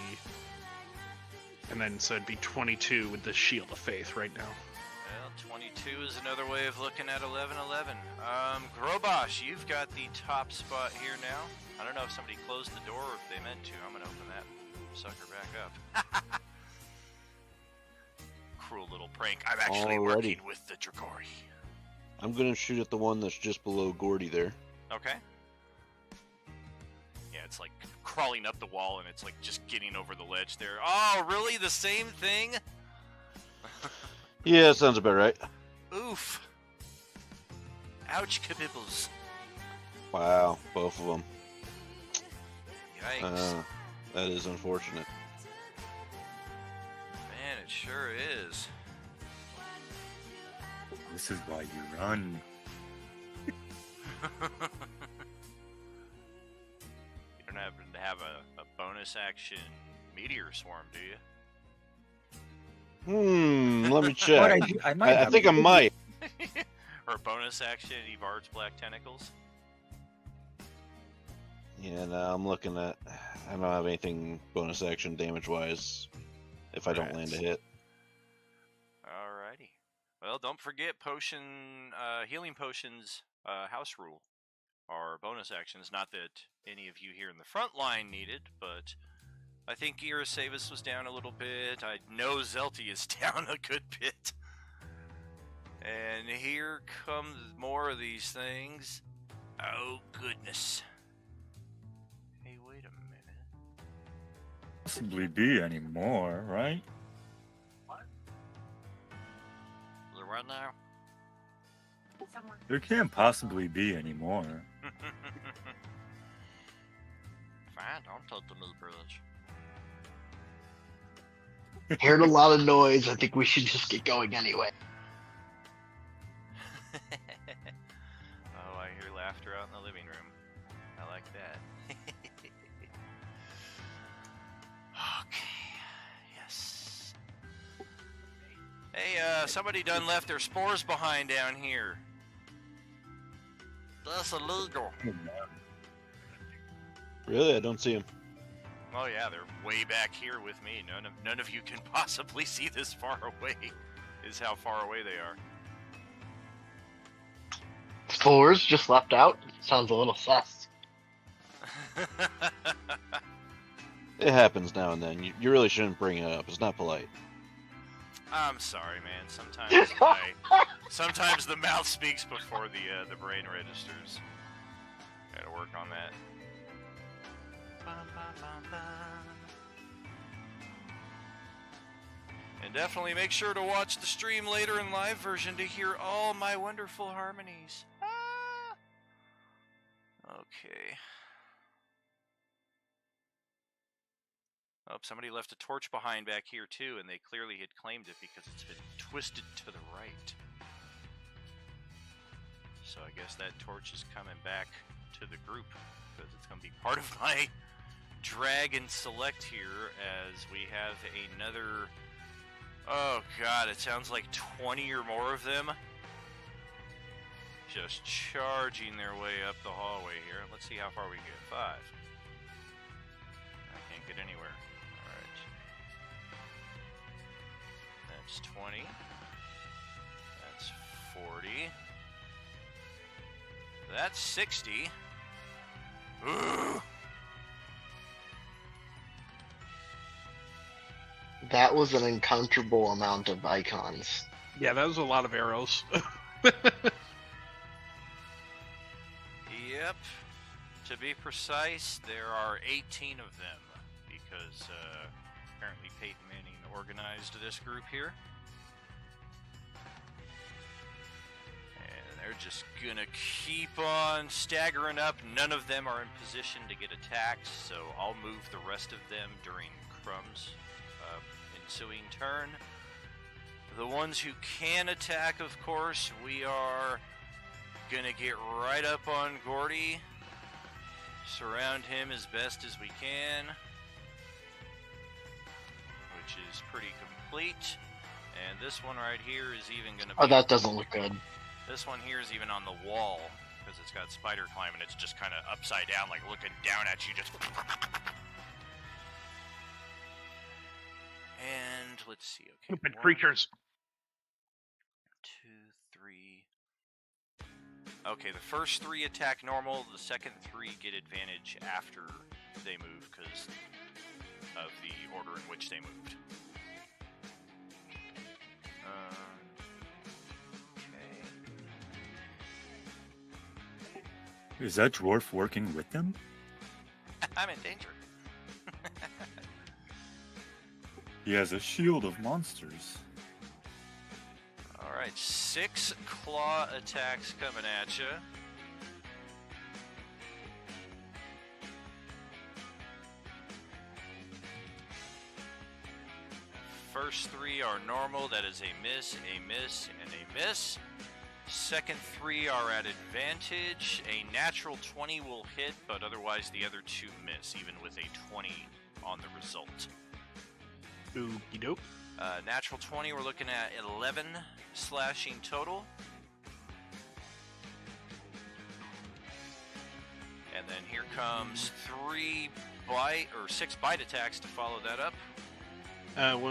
And then so it'd be 22 with the Shield of Faith right now. Well, 22 is another way of looking at 11-11. Grobosh, you've got the top spot here now. I don't know if somebody closed the door or if they meant to. I'm gonna open that sucker back up. Cruel little prank. I'm actually Alrighty. working with the Dragori. I'm gonna shoot at the one that's just below Gordy there. Okay. Yeah, it's like crawling up the wall and it's like just getting over the ledge there. Oh, really? The same thing? Yeah, sounds about right. Oof. Ouch, kabibbles. Wow, both of them. Yikes. That is unfortunate. Man, it sure is. This is why you run. You don't happen to have a bonus action meteor swarm, do you? Let me What check. I might I have think I might. Or a bonus action Evard's Black Tentacles? Yeah, no, I'm looking at. I don't have anything bonus action damage wise if I don't land a hit. Alrighty. Well, don't forget potion, healing potions, house rule. our bonus actions. Not that any of you here in the front line need it, but I think Irasavis was down a little bit. I know Zelty is down a good bit. And here comes more of these things. Oh, goodness. Hey, wait a minute. Possibly be anymore, right? Is it right now? There can't possibly be anymore. Fine, don't touch the new bridge. Heard a lot of noise. I think we should just get going anyway. Oh, I hear laughter out in the living room. I like that. Okay. Yes. Hey, somebody done left their spores behind down here. That's illegal. Really? I don't see him. Oh yeah, they're way back here with me. None of you can possibly see this far away. Is how far away they are. Spores just left out? Sounds a little sus. It happens now and then. You really shouldn't bring it up. It's not polite. I'm sorry, man. Sometimes the mouth speaks before the brain registers. Gotta work on that. And definitely make sure to watch the stream later in live version to hear all my wonderful harmonies. Ah! Okay. Oh, somebody left a torch behind back here too, and they clearly had claimed it because it's been twisted to the right. So I guess that torch is coming back to the group because it's going to be part of my drag and select here as we have another... Oh god, it sounds like 20 or more of them just charging their way up the hallway here. Let's see how far we get. 5. I can't get anywhere. Alright. That's 20. That's 40. That's 60. Ooh! That was an uncomfortable amount of icons. Yeah, that was a lot of arrows. Yep. To be precise, there are 18 of them because apparently Peyton Manning organized this group here. And they're just gonna keep on staggering up. None of them are in position to get attacked, so I'll move the rest of them during Crumb's ensuing turn. The ones who can attack, of course, we are gonna get right up on Gordy, surround him as best as we can, which is pretty complete. And this one right here is even gonna be... Oh, that doesn't look good. This one here is even on the wall, because it's got spider climb, and it's just kind of upside down, like looking down at you, just... And let's see, okay. Stupid creatures. 2, 3. Okay, the first 3 attack normal, the second 3 get advantage after they move because of the order in which they moved. Okay. Is that dwarf working with them? I'm in danger. He has a shield of monsters. Alright, 6 claw attacks coming at you. First 3 are normal, that is a miss, and a miss. Second 3 are at advantage. A natural 20 will hit, but otherwise the other 2 miss, even with a 20 on the result. Okie doke. Natural 20, we're looking at 11 slashing total. And then here comes 6 bite attacks to follow that up. Well,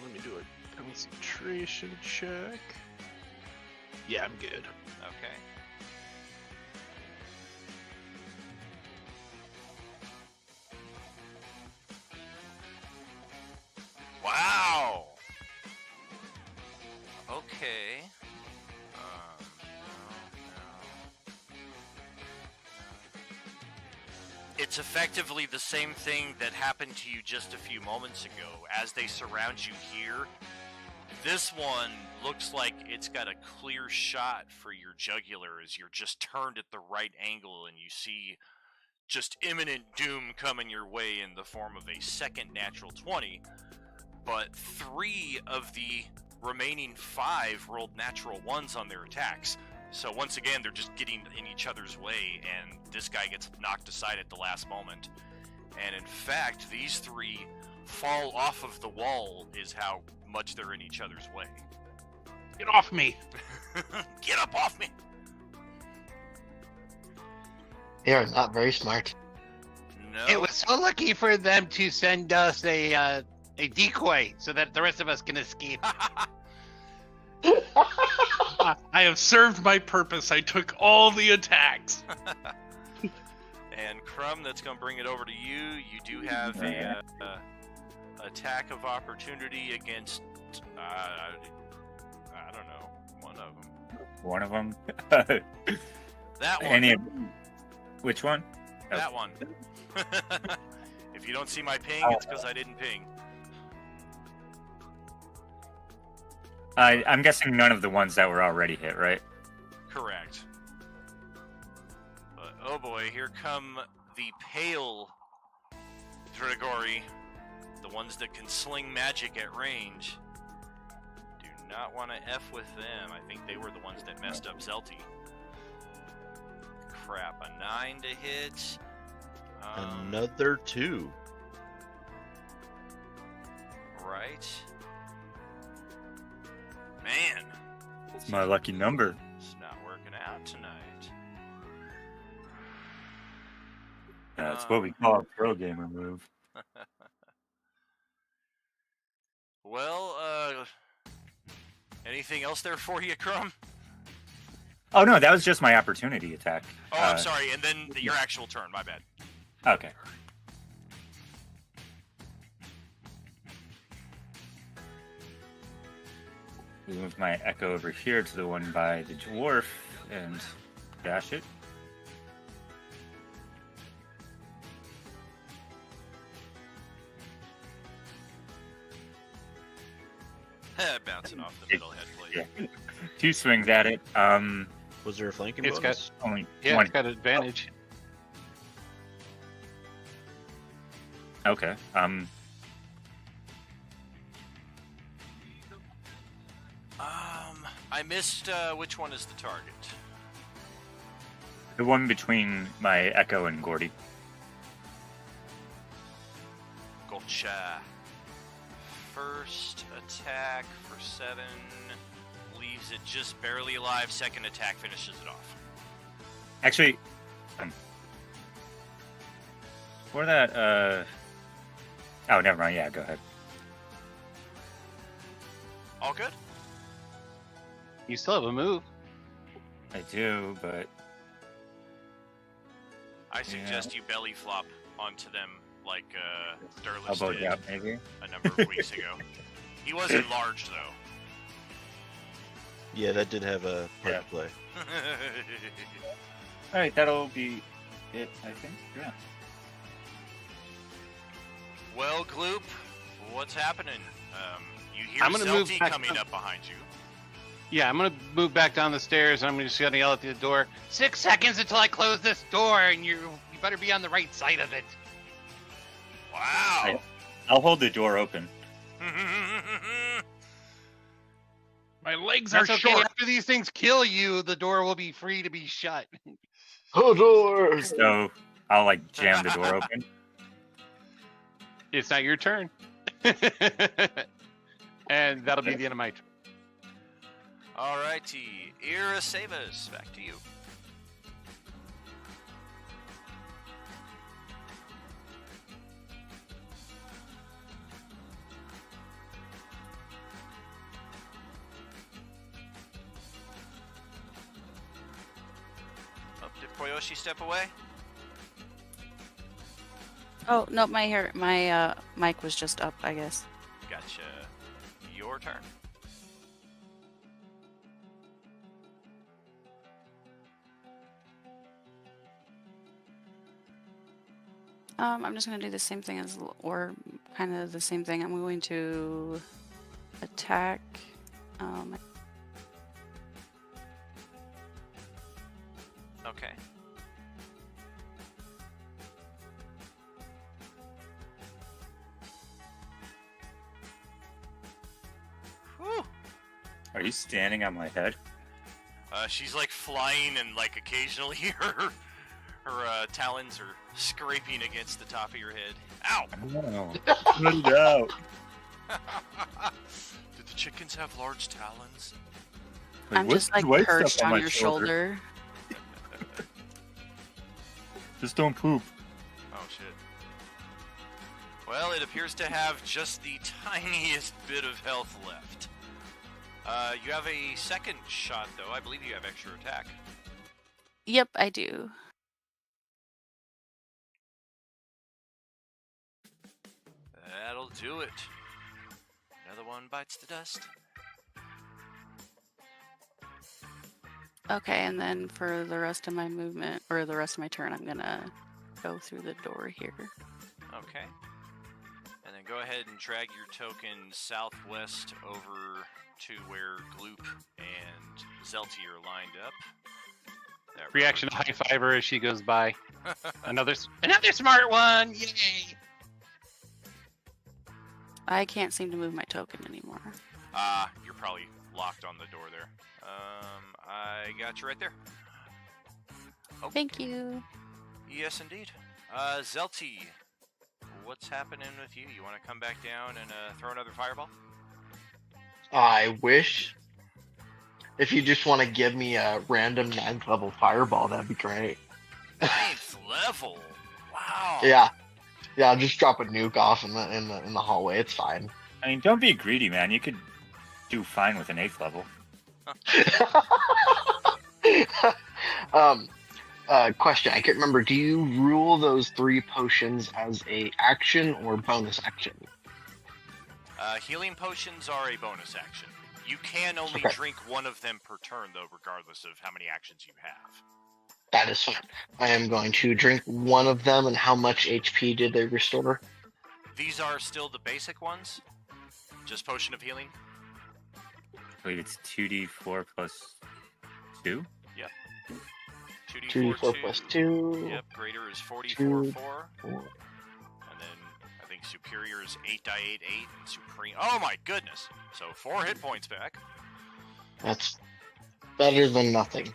let me do a concentration check. Yeah, I'm good. Okay. Okay. It's effectively the same thing that happened to you just a few moments ago. As they surround you here, this one looks like it's got a clear shot for your jugular as you're just turned at the right angle and you see just imminent doom coming your way in the form of a second natural 20. But 3 of the remaining 5 rolled natural 1s on their attacks. So once again, they're just getting in each other's way, and this guy gets knocked aside at the last moment. And in fact, these 3 fall off of the wall is how much they're in each other's way. Get off me! Get up off me! They are not very smart. No. It was so lucky for them to send us a decoy so that the rest of us can escape. I have served my purpose. I took all the attacks. And Crumb, that's going to bring it over to you. You do have a attack of opportunity against, I don't know, one of them. One of them. That one. Any of which one? That one. If you don't see my ping, it's because I didn't ping. I'm guessing none of the ones that were already hit, right? Correct. But oh boy, here come the pale Dragori, the ones that can sling magic at range. Do not want to F with them. I think they were the ones that messed up Zelty. Crap, a 9 to hit. Another 2. Right. Man, It's my lucky number. it's not working out tonight. That's what we call a pro gamer move. Well, anything else there for you, Crumb? Oh no, that was just my opportunity attack. Oh, I'm sorry, and then your actual turn, my bad. Okay. We move my echo over here to the one by the dwarf and dash it. Bouncing off the middle head plate. Yeah. 2 swings at it. Was there a flanking It's bonus? Only Yeah, one. it's got advantage. Okay. I missed, which one is the target? The one between my echo and Gordy. Gotcha. First attack for 7 leaves it just barely alive. Second attack finishes it off. Actually, for that, oh, never mind. Yeah, go ahead. All good? You still have a move. I do, but I suggest you belly flop onto them like Durlis elbow did gap maybe. a number of weeks ago. He was enlarged, though. Yeah, that did have a part Yeah. to play. All right, that'll be it. I think. Yeah. Well, Gloop, what's happening? You hear I'm gonna move Zelty back coming up. up behind you. Yeah, I'm gonna move back down the stairs. And I'm just gonna yell at the door. 6 seconds until I close this door, and you better be on the right side of it. Wow. I'll hold the door open. My legs are That's okay. short. After these things kill you, the door will be free to be shut. Oh, door! So I'll like jam the door open. It's not your turn. And that'll be the end of my turn. Alrighty, Ira Savas, back to you. Oh, did Koyoshi step away? Oh no, my mic was just up, I guess. Gotcha. Your turn. I'm just gonna do the same thing or kind of the same thing. I'm going to attack. Okay. Whew. Are you standing on my head? She's like flying, and like occasionally her talons are scraping against the top of your head. Ow! Oh, put it out. Do the chickens have large talons? Wait, I'm what's just the like white stuff perched on my your shoulder. Just don't poop. Oh shit. Well, it appears to have just the tiniest bit of health left. You have a second shot, though. I believe you have extra attack. Yep, I do. That'll do it. Another one bites the dust. Okay, and then for the rest of my movement, or the rest of my turn, I'm gonna go through the door here. Okay. And then go ahead and drag your token southwest over to where Gloop and Zelty are lined up. That Reaction road- high five her as she goes by. Another smart one! Yay! I can't seem to move my token anymore. You're probably locked on the door there. I got you right there. Okay. Thank you. Yes, indeed. Zelty, what's happening with you? You want to come back down and throw another fireball? I wish. If you just want to give me a random 9th level fireball, that'd be great. 9th level? Wow. Yeah. Yeah, I'll just drop a nuke off in the hallway. It's fine. I mean, don't be greedy, man. You could do fine with an 8th level. Question. I can't remember. Do you rule those 3 potions as a action or bonus action? Healing potions are a bonus action. You can only Okay. drink one of them per turn, though, regardless of how many actions you have. That is fine. I am going to drink one of them. And how much HP did they restore? These are still the basic ones. Just potion of healing. I believe it's 2d4 plus 2? 2d4 plus 2. Yep, greater is 44 Two. 4. And then I think superior is 8 die 8 8 and supreme. Oh my goodness! So 4 hit points back. That's better than nothing.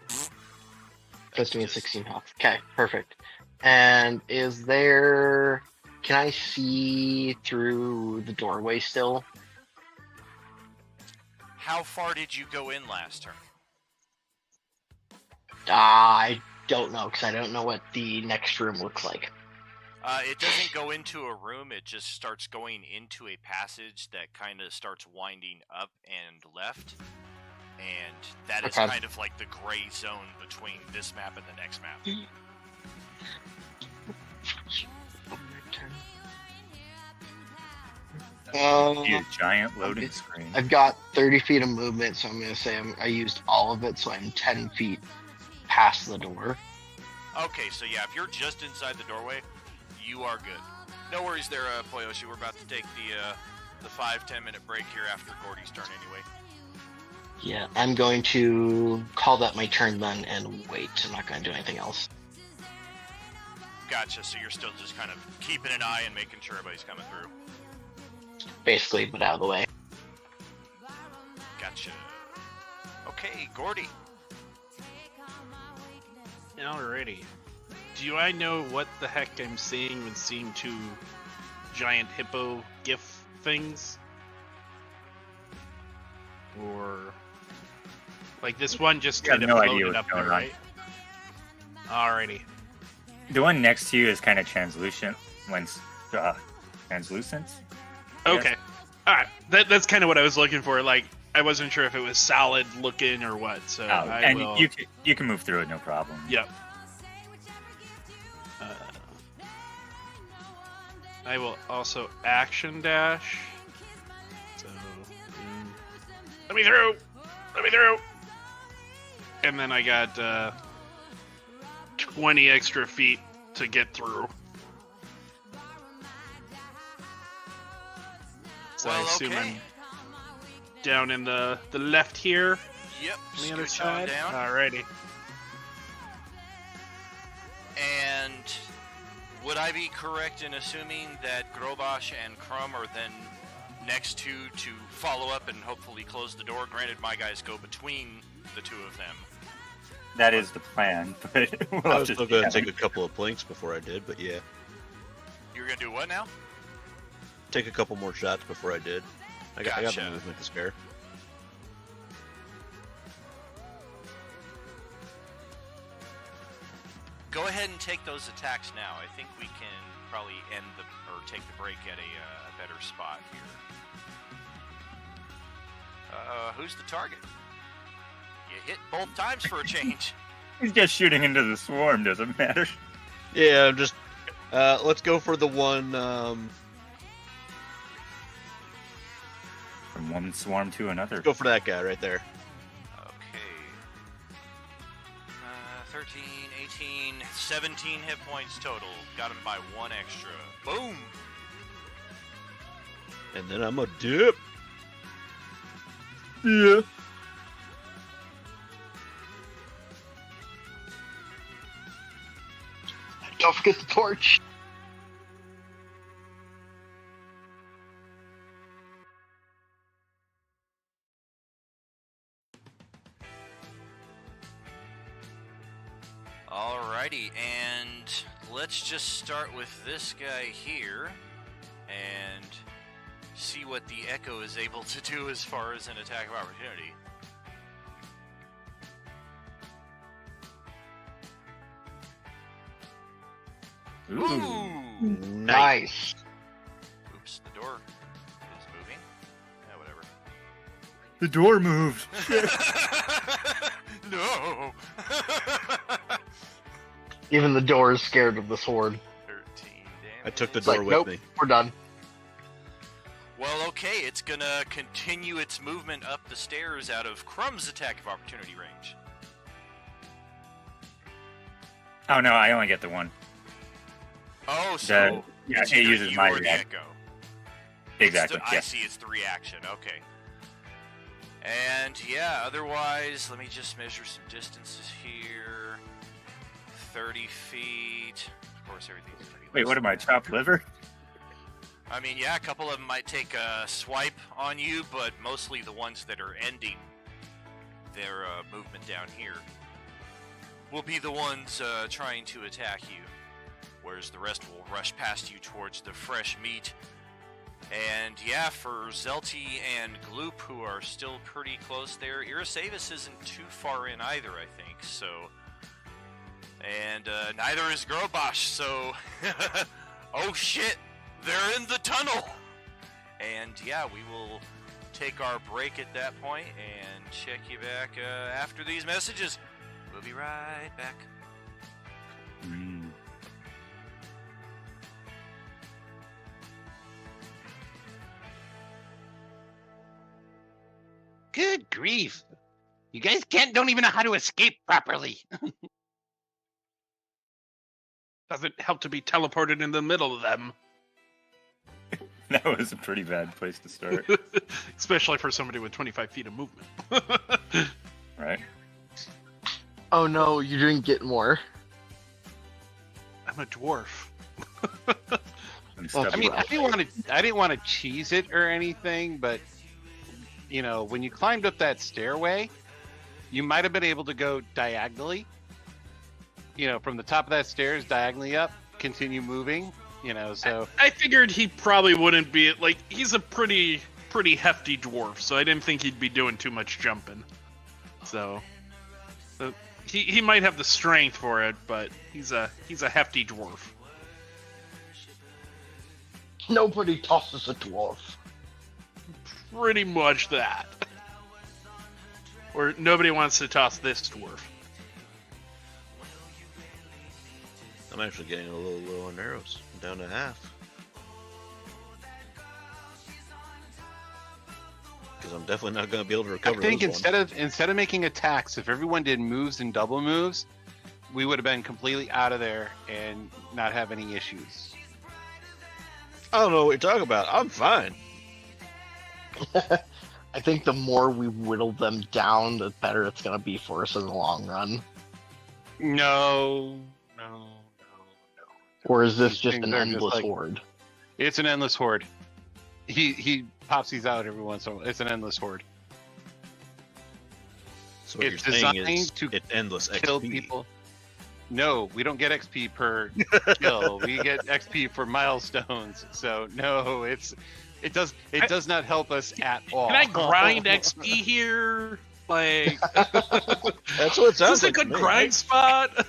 15 and Just- 16 health. Okay, perfect. And is there... Can I see through the doorway still? How far did you go in last turn? I don't know, because I don't know what the next room looks like. It doesn't go into a room, it just starts going into a passage that kind of starts winding up and left. And that is Okay. kind of like the gray zone between this map and the next map. See a Um, giant loading screen. I've got 30 feet of movement, so I'm going to say I used all of it, so I'm 10 feet past the door. Okay, so yeah, if you're just inside the doorway, you are good. No worries there, Poyoshi. We're about to take the 5-10 minute break here after Gordy's turn anyway. Yeah, I'm going to call that my turn then and wait. I'm not going to do anything else. Gotcha, so you're still just kind of keeping an eye and making sure everybody's coming through. Basically, but out of the way. Gotcha. Okay, Gordy. Alrighty. Do I know what the heck I'm seeing when seeing 2 giant hippo GIF things? Or like this one just You have kind of no idea floated what's up there, going on. right? Alrighty. The one next to you is kind of translucent. Translucent? Okay. Alright. That's kind of what I was looking for. Like, I wasn't sure if it was solid looking or what, so Oh, I and will... you can move through it, no problem. Yep. I will also action dash. So, let me through! Let me through! And then I got 20 extra feet to get through. So I Well, assume okay. I'm down in the left here Yep. on the other scooch on side. down. Alrighty. And would I be correct in assuming that Grobosh and Crumb are then next to follow up and hopefully close the door? Granted, my guys go between the two of them. That is the plan, but we'll I have was to still see going how to take many- a couple of plinks before I did, but yeah. You're gonna do what now? Take a couple more shots before I did. I got the Gotcha. movement to spare. Go ahead and take those attacks now. I think we can probably take the break at a better spot here. Who's the target? You hit both times for a change. He's just shooting into the swarm, doesn't matter. Yeah, I'm just. Let's go for the one. From one swarm to another. Go for that guy right there. Okay. 13, 18, 17 hit points total. Got him by one extra. Boom! And then I'm a dip. Yeah. Don't forget the torch. Alrighty, and let's just start with this guy here and see what the Echo is able to do as far as an attack of opportunity. Ooh! Nice. Oops, the door is moving. Yeah, whatever. The door moved. No! Even the door is scared of the sword. 13 damage. I took the It's door like, with nope, me. we're done. Well, okay, it's gonna continue its movement up the stairs out of Crumb's attack of opportunity range. Oh no, I only get the one. Oh, so Yeah, it's it either uses you my or the react. Echo. Exactly. I Yeah. see, it's the reaction. Okay. And yeah, otherwise, let me just measure some distances here. 30 feet. Of course, everything's 30. Wait, what am I? Chopped liver? I mean, yeah, a couple of them might take a swipe on you, but mostly the ones that are ending their movement down here will be the ones trying to attack you, whereas the rest will rush past you towards the fresh meat. And yeah, for Zelty and Gloop, who are still pretty close there, Irasavis isn't too far in either, I think, so... And neither is Grobosh, so... Oh shit! They're in the tunnel! And yeah, we will take our break at that point and check you back after these messages. We'll be right back. Mm. Good grief. You guys don't even know how to escape properly. Doesn't help to be teleported in the middle of them. That was a pretty bad place to start. Especially for somebody with 25 feet of movement. Right? Oh no, you didn't get more. I'm a dwarf. And Well, stuff I mean, like- I didn't want to cheese it or anything, but you know, when you climbed up that stairway, you might have been able to go diagonally. You know, from the top of that stairs diagonally up, continue moving. You know, so I figured he probably wouldn't be like he's a pretty hefty dwarf, so I didn't think he'd be doing too much jumping. So he might have the strength for it, but he's a hefty dwarf. Nobody tosses a dwarf. Pretty much that. Or nobody wants to toss this dwarf. I'm actually getting a little low on arrows. I'm down to half. Because I'm definitely not going to be able to I recover. think those instead of making attacks, if everyone did moves and double moves, we would have been completely out of there and not have any issues. I don't know what you're talking about. I'm fine. I think the more we whittle them down, the better it's going to be for us in the long run. No. Or is this These just things an are just endless like- horde? It's an endless horde. He pops these out every once in a while. It's an endless horde. So what It's you're saying is designed to it's endless Kill XP. people. No, we don't get XP per kill. We get XP for milestones. So no, it does not help us at all. Can I grind XP here? Like, That's what it is sounds this a like. to good me. grind spot?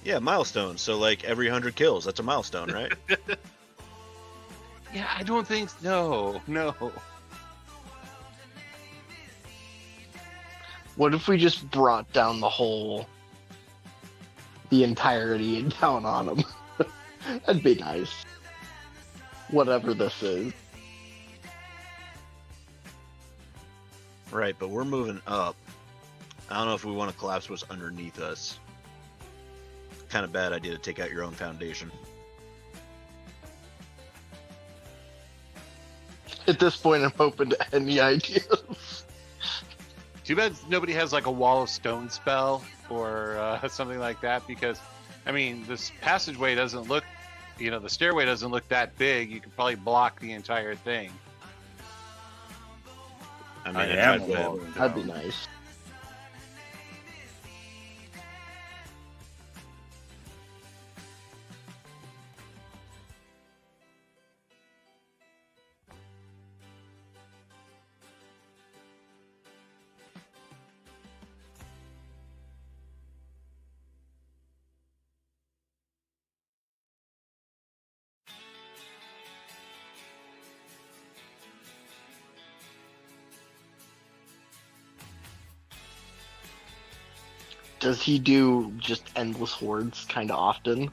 Yeah, milestones. So like every 100 kills, that's a milestone, right? Yeah, I don't think no. What if we just brought down the entirety down on them? That'd be nice. Whatever this is. Right, but we're moving up. I don't know if we want to collapse what's underneath us. Kind of bad idea to take out your own foundation. At this point, I'm open to any ideas. Too bad nobody has like a wall of stone spell or something like that, because I mean this passageway doesn't look, the stairway doesn't look that big. You could probably block the entire thing. I mean, I I am tried with- alone. That'd be nice. Does he do just endless hordes kind of often?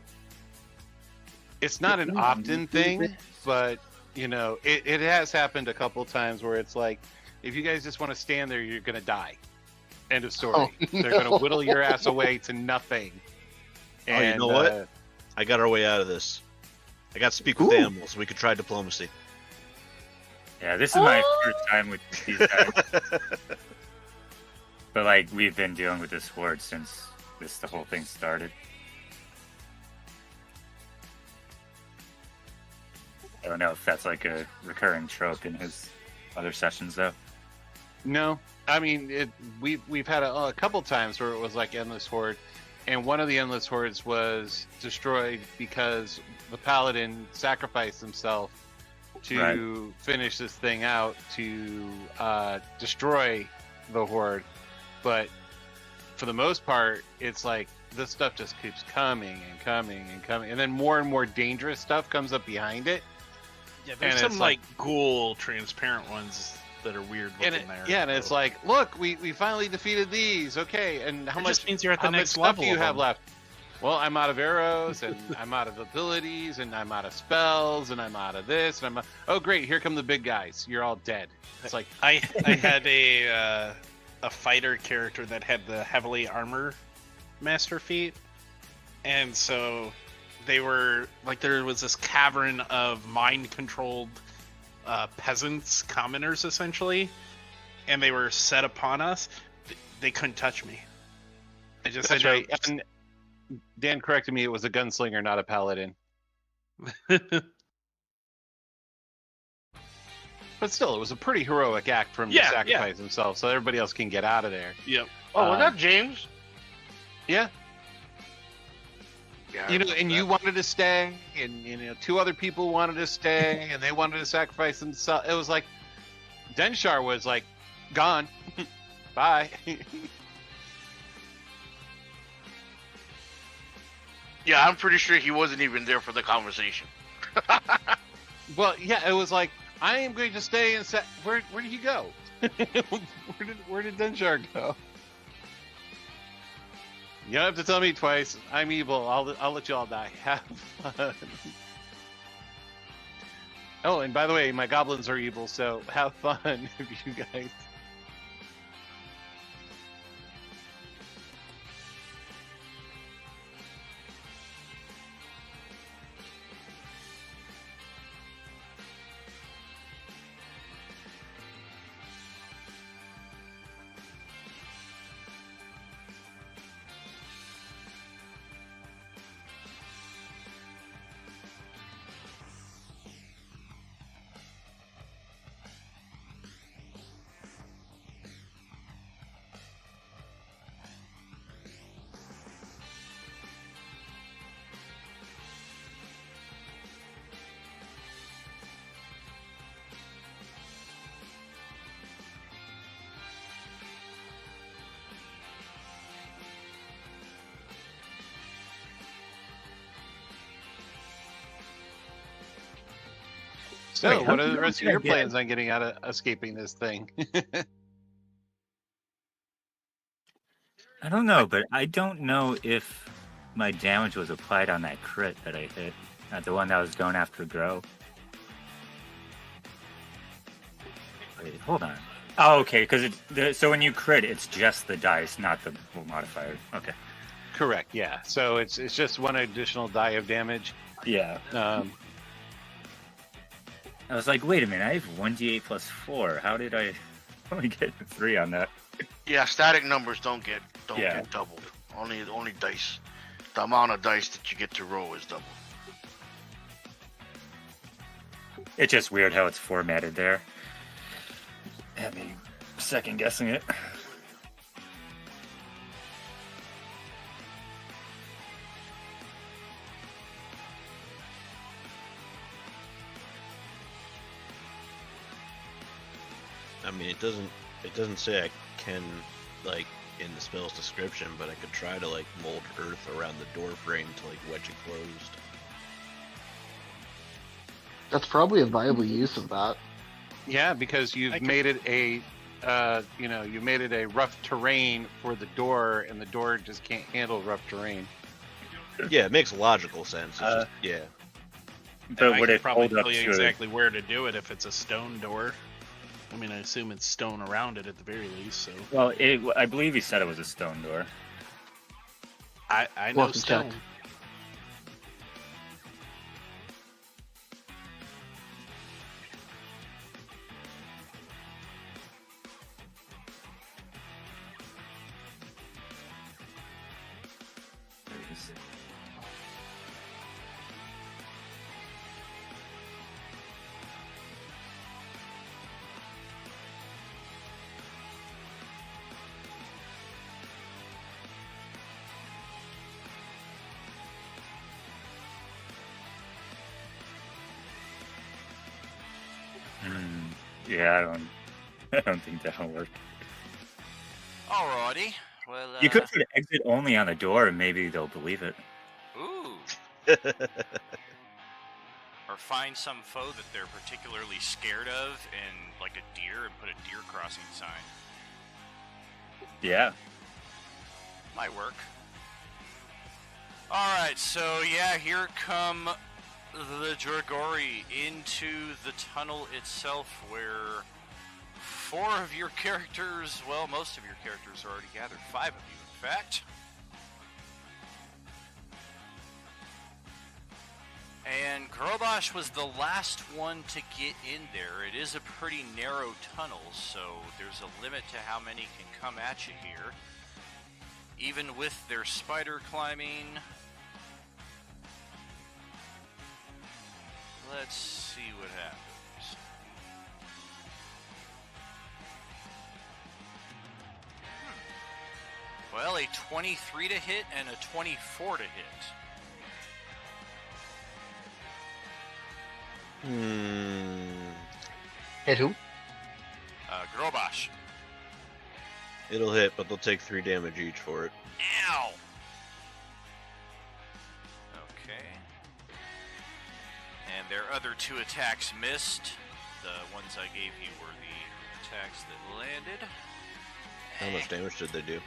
It's not an often thing, but it has happened a couple times where it's like, if you guys just want to stand there, you're gonna die. End of story. Oh, They're gonna whittle your ass away to nothing. Oh, you know what? I got our way out of this. I got to speak with Ooh. animals. We could try diplomacy. Yeah, this is my first time with these guys. But like we've been dealing with this horde since the whole thing started. I don't know if that's like a recurring trope in his other sessions though. No, I mean we've had a couple times where it was like endless horde, and one of the endless hordes was destroyed because the paladin sacrificed himself to finish this thing out to destroy the horde. But for the most part, it's like this stuff just keeps coming and coming and coming, and then more and more dangerous stuff comes up behind it. Yeah, there's And some it's like ghoul transparent ones that are weird looking there. Yeah, and it's like, look, we finally defeated these. Okay, and how It much just means you're at the how next much stuff level do you of have them. left? Well, I'm out of arrows, and I'm out of abilities, and I'm out of spells, and I'm out of this, and I'm out... Oh, great, here come the big guys. You're all dead. It's like, I had a fighter character that had the heavily armor master feat, and so they were like, there was this cavern of mind controlled peasants, commoners essentially, and they were set upon us. They couldn't touch me. I just that's said, right. And Dan corrected me, it was a gunslinger, not a paladin. But still, it was a pretty heroic act for him Yeah, to sacrifice himself so everybody else can get out of there. Yep. Oh, was Um, that James? Yeah. Yeah. I And remember you that. wanted to stay, and two other people wanted to stay, and they wanted to sacrifice themselves. It was like Denshar was like, gone, bye. Yeah, I'm pretty sure he wasn't even there for the conversation. Well, yeah, it was like, I am going to stay and set. Where did he go? where did Denshar go? You don't have to tell me twice. I'm evil. I'll let you all die. Have fun. Oh, and by the way, my goblins are evil, so have fun if you guys. So, Wait, how what are did the you rest of get your again? plans on getting out of escaping this thing? I don't know, but I don't know if my damage was applied on that crit that I hit. The one that was going after Grow. Wait, hold on. Oh, okay, because so when you crit, it's just the dice, not the modifier. Okay. Correct. Yeah. So it's just one additional die of damage. Yeah. I was like, wait a minute, I have 1d8 plus 4. How did I only get 3 on that? Yeah, static numbers don't get Yeah. doubled. Only dice. The amount of dice that you get to roll is doubled. It's just weird how it's formatted there. Had me second guessing it. I mean, it doesn't say I can, like, in the spell's description, but I could try to, like, mold earth around the door frame to, like, wedge it closed. That's probably a viable use of that. Yeah, because you've made it a, you made it a rough terrain for the door, and the door just can't handle rough terrain. Yeah, it makes logical sense. It's just, yeah. And I would could it probably hold up tell you to exactly where to do it if it's a stone door. I mean, I assume it's stone around it at the very least. So Well, I believe he said it was a stone door. I We'll know have to check. stone. Yeah, I don't think that'll work. Alrighty. Well, You could put exit only on the door, and maybe they'll believe it. Ooh. Or find some foe that they're particularly scared of, and like a deer, and put a deer crossing sign. Yeah. Might work. Alright, so yeah, here come the Dragori into the tunnel itself, where 4 of your characters, well, most of your characters are already gathered. 5 of you, in fact. And Grobosh was the last one to get in there. It is a pretty narrow tunnel, so there's a limit to how many can come at you here. Even with their spider climbing. Let's see what happens. Well, a 23 to hit and a 24 to hit. Hit who? Grobosh. It'll hit, but they'll take 3 damage each for it. Ow! Okay. And their other 2 attacks missed. The ones I gave you were the attacks that landed. How much damage did they do?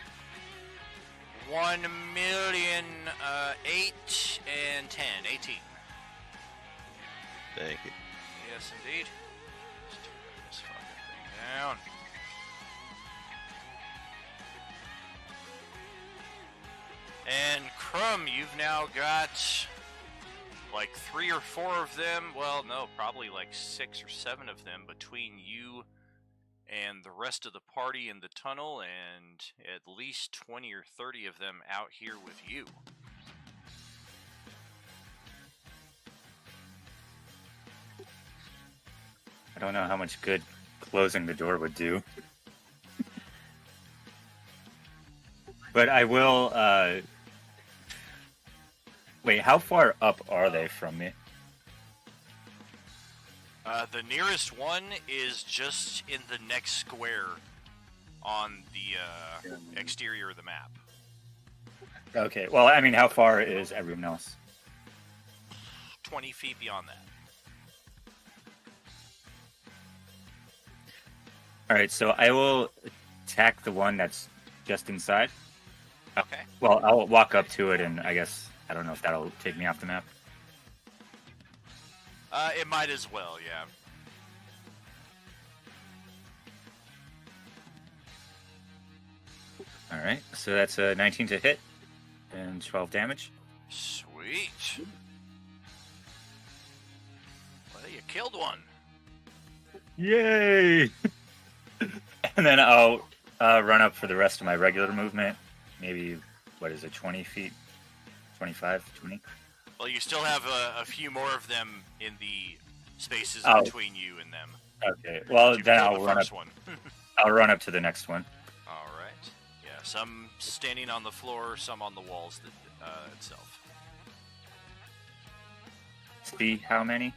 1,000,008 and 10. 18. Thank you. Yes, indeed. Let's turn this fucking thing down. And Crumb, you've now got like 3 or 4 of them. Well, no, probably like 6 or 7 of them between you and the rest of the party in the tunnel, and at least 20 or 30 of them out here with you. I don't know how much good closing the door would do. But I will, wait, how far up are they from me? The nearest one is just in the next square on the exterior of the map. Okay, well, I mean, how far is everyone else? 20 feet beyond that. All right, so I will attack the one that's just inside. Okay. Well, I'll walk up to it, and I guess I don't know if that'll take me off the map. It might as well, yeah. All right, so that's a 19 to hit and 12 damage. Sweet. Well, you killed one. Yay! And then I'll run up for the rest of my regular movement. Maybe, what is it, 20 feet? 25, 20? Well, you still have a few more of them in the spaces Oh. between you and them. Okay, well, You've then killed I'll the run up. first one. I'll run up to the next one. All right. Yeah, some standing on the floor, some on the walls itself. See how many?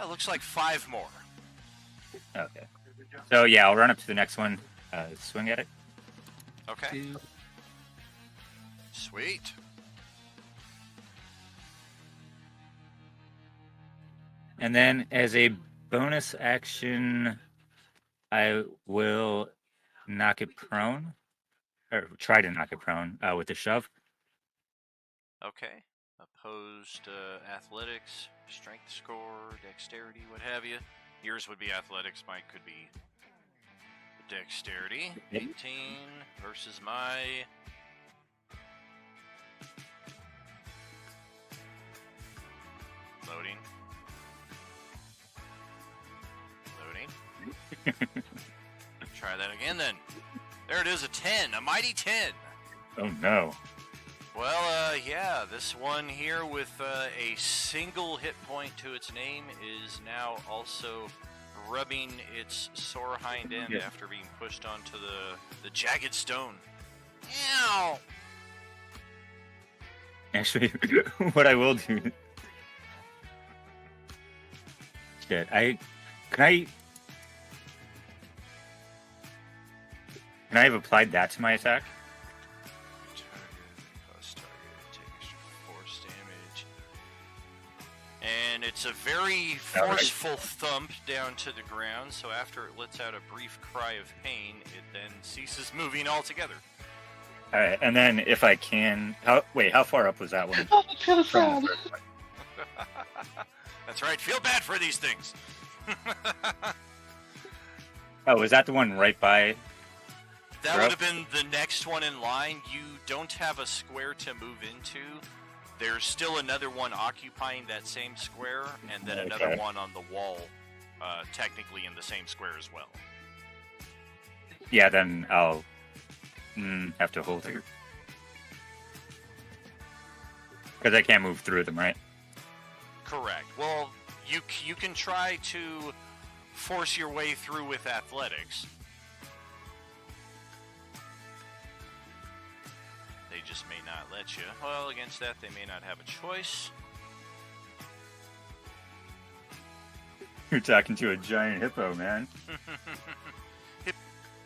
Looks like 5 more. Okay. So yeah, I'll run up to the next one. Swing at it. Okay. Sweet. And then as a bonus action, I will knock it prone, or try to knock it prone with the shove. Okay. Opposed athletics, strength score, dexterity, what have you. Yours would be athletics, mine could be dexterity. Yep. 18 versus my... Loading. Try that again then. There it is, a 10, a mighty 10. Oh no. Well, yeah, this one here with a single hit point to its name is now also rubbing its sore hind end Yeah. after being pushed onto the jagged stone. Ow! Actually, what I will do. Shit, can I have applied that to my attack? Take extra force damage. And it's a very All right. forceful thump down to the ground, so after it lets out a brief cry of pain, it then ceases moving altogether. All right, and then if I can, how far up was that one? Oh, that's kind of From sad. the first one? That's right, feel bad for these things. Oh, was that the one right by? That Bro. would have been the next one in line. You don't have a square to move into. There's still another one occupying that same square, and then another Okay. one on the wall, technically in the same square as well. Yeah, then I'll have to hold it because I can't move through them, right? Correct. Well, you can try to force your way through with athletics. They just may not let you. Well, against that, they may not have a choice. You're talking to a giant hippo, man.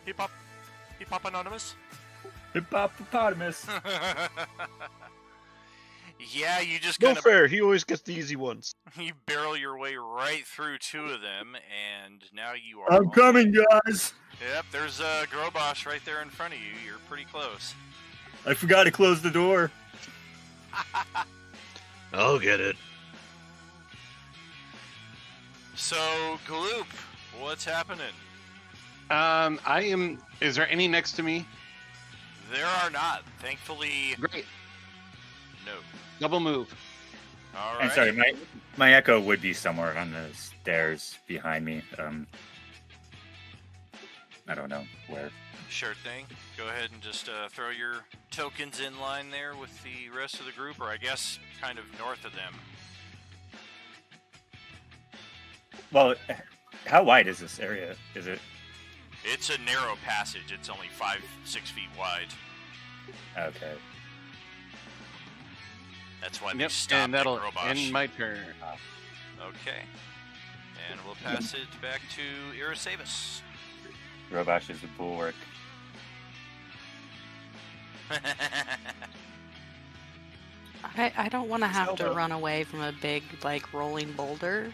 Hip hop anonymous. Hippopotamus. Yeah, you just No kind of fair. He always gets the easy ones. you barrel your way right through 2 of them, and now you are. I'm coming, guys. Yep, there's Grobosh right there in front of you. You're pretty close. I forgot to close the door. I'll get it. So, Gloop, what's happening? I am. Is there any next to me? There are not. Thankfully, Great. no. Double move. All right. I'm sorry, my echo would be somewhere on the stairs behind me. I don't know where. Sure thing. Go ahead and just throw your tokens in line there with the rest of the group, or I guess kind of north of them. Well, how wide is this area? Is it? It's a narrow passage. It's only 5-6 feet wide. Okay. That's why they Yep. stopped And that'll at Grobosh. end my turn. Okay. And we'll pass it back to Irasabus. Robash is a bulwark. I don't want to have to Elbow. run away from a big, like, rolling boulder.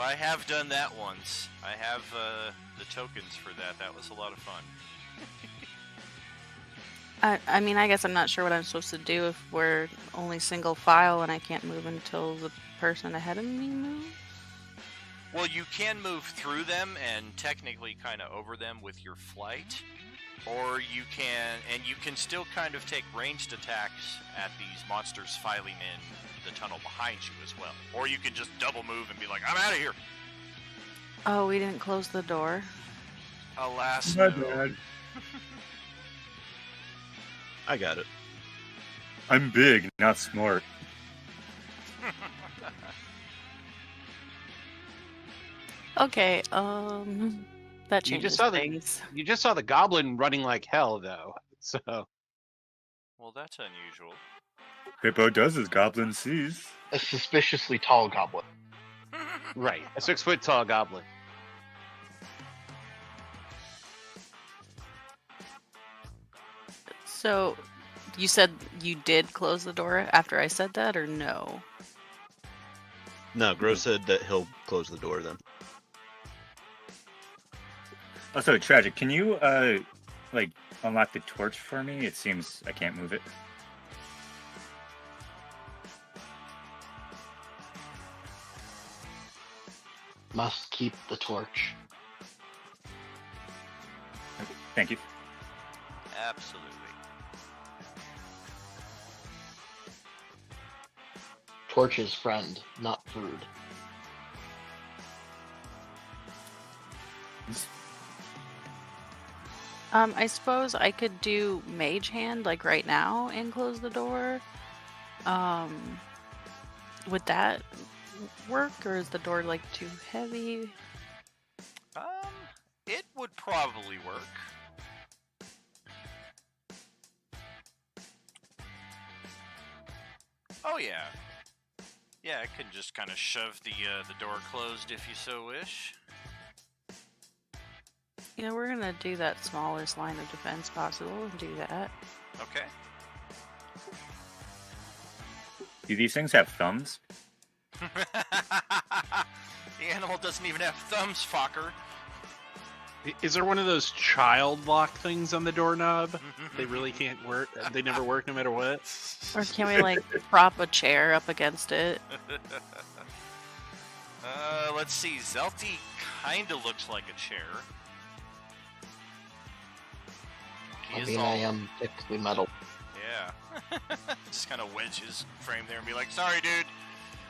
I have done that once. I have the tokens for that. That was a lot of fun. I mean, I guess I'm not sure what I'm supposed to do if we're only single file and I can't move until the person ahead of me moves. Well, you can move through them and technically kind of over them with your flight, or you can still kind of take ranged attacks at these monsters filing in the tunnel behind you as well. Or you can just double move and be like, I'm out of here. Oh, we didn't close the door. Alas, My no. bad. I got it. I'm big, not smart. Okay, that You changes just saw the things. you just saw the goblin running like hell, though. So Well, that's unusual. Hippo does as goblin sees. A suspiciously tall goblin. right, a 6-foot tall goblin. So, you said you did close the door after I said that, or no? No, Gross said that he'll close the door then. Also, Tragic, can you, like, unlock the torch for me? It seems I can't move it. Must keep the torch. Thank you. Absolutely. Torch is friend, not food. I suppose I could do Mage Hand, like right now, and close the door. Would that work, or is the door, like, too heavy? It would probably work. Oh yeah. Yeah, I could just kind of shove the door closed if you so wish. You know, we're gonna do that smallest line of defense possible and do that. Okay. Do these things have thumbs? The animal doesn't even have thumbs, fucker. Is there one of those child lock things on the doorknob? They really can't work. They never work no matter what. Or can we, like, prop a chair up against it? Let's see. Zelty kind of looks like a chair. He I is mean, all- I am technically metal. Yeah. Just kind of wedge his frame there and be like, sorry, dude.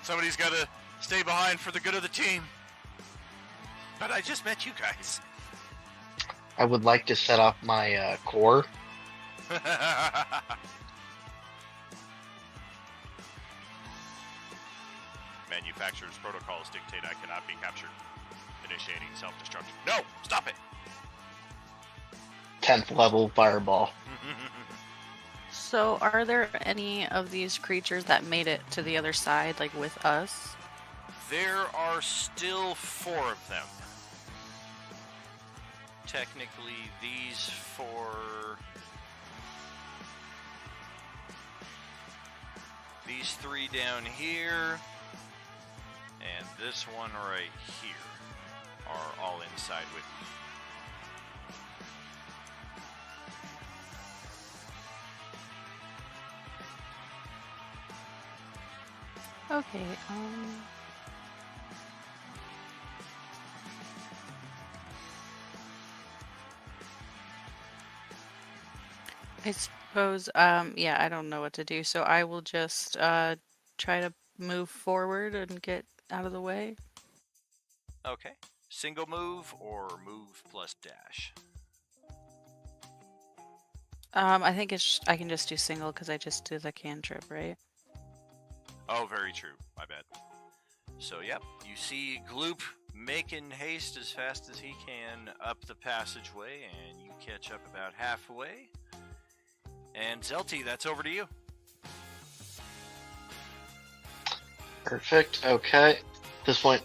Somebody's got to stay behind for the good of the team. But I just met you guys. I would like to set off my core. Manufacturer's protocols dictate I cannot be captured. Initiating self-destruction. No! Stop it! 10th level fireball. So, are there any of these creatures that made it to the other side, like, with us? There are still 4 of them. Technically, these 4... These 3 down here, and this one right here are all inside with me. Okay, I suppose, yeah, I don't know what to do, so I will just, try to move forward and get out of the way. Okay. Single move or move plus dash? I think I can just do single because I just did the cantrip, right? Oh, very true. My bad. So, yep, you see Gloop making haste as fast as he can up the passageway, and you catch up about halfway. And Zelty, that's over to you. Perfect. Okay. At this point,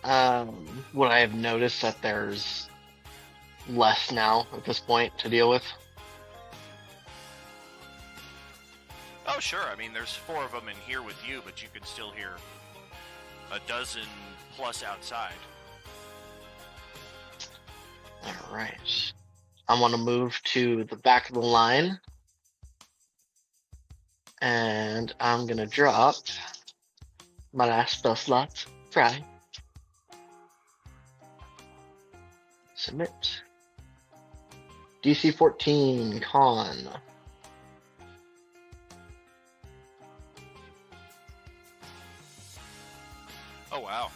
would I have noticed that there's less now at this point to deal with? Oh, sure. I mean, there's 4 of them in here with you, but you can still hear a dozen plus outside. All right. I want to move to the back of the line. And I'm going to drop my last spell slot. Fry. Submit. DC 14, con. Oh wow.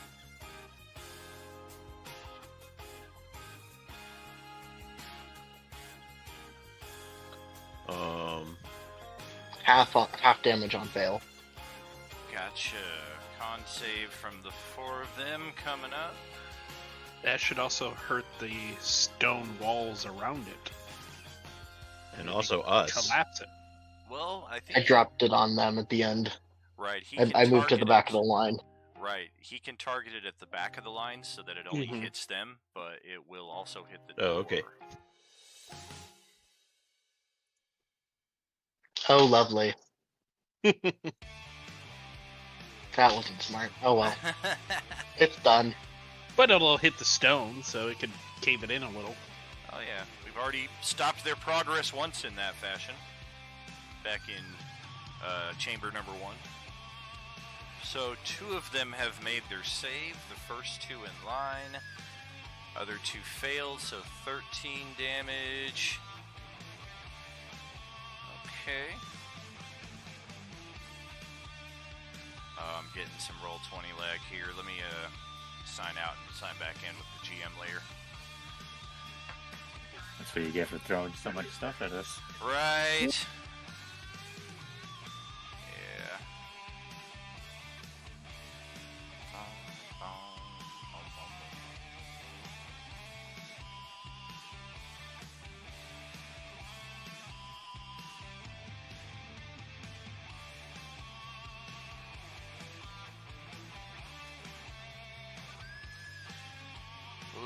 Half damage on fail. Gotcha. Con save from the 4 of them coming up. That should also hurt the stone walls around it. And also us. Collapse it. Well, I think I dropped it on them at the end. right. He I moved to the target back it. of the line. Right. He can target it at the back of the line so that it only Mhm. hits them, but it will also hit the Oh, door. okay. Oh, lovely. That wasn't smart. Oh well. It's done. But it'll hit the stone, so it could cave it in a little. Oh yeah, we've already stopped their progress once in that fashion. Back in chamber number 1. So 2 of them have made their save. The first 2 in line. Other 2 failed, so 13 damage. Okay. I'm getting some roll 20 lag here. Let me sign out and sign back in with the GM layer. That's what you get for throwing so much stuff at us. Right. Yeah.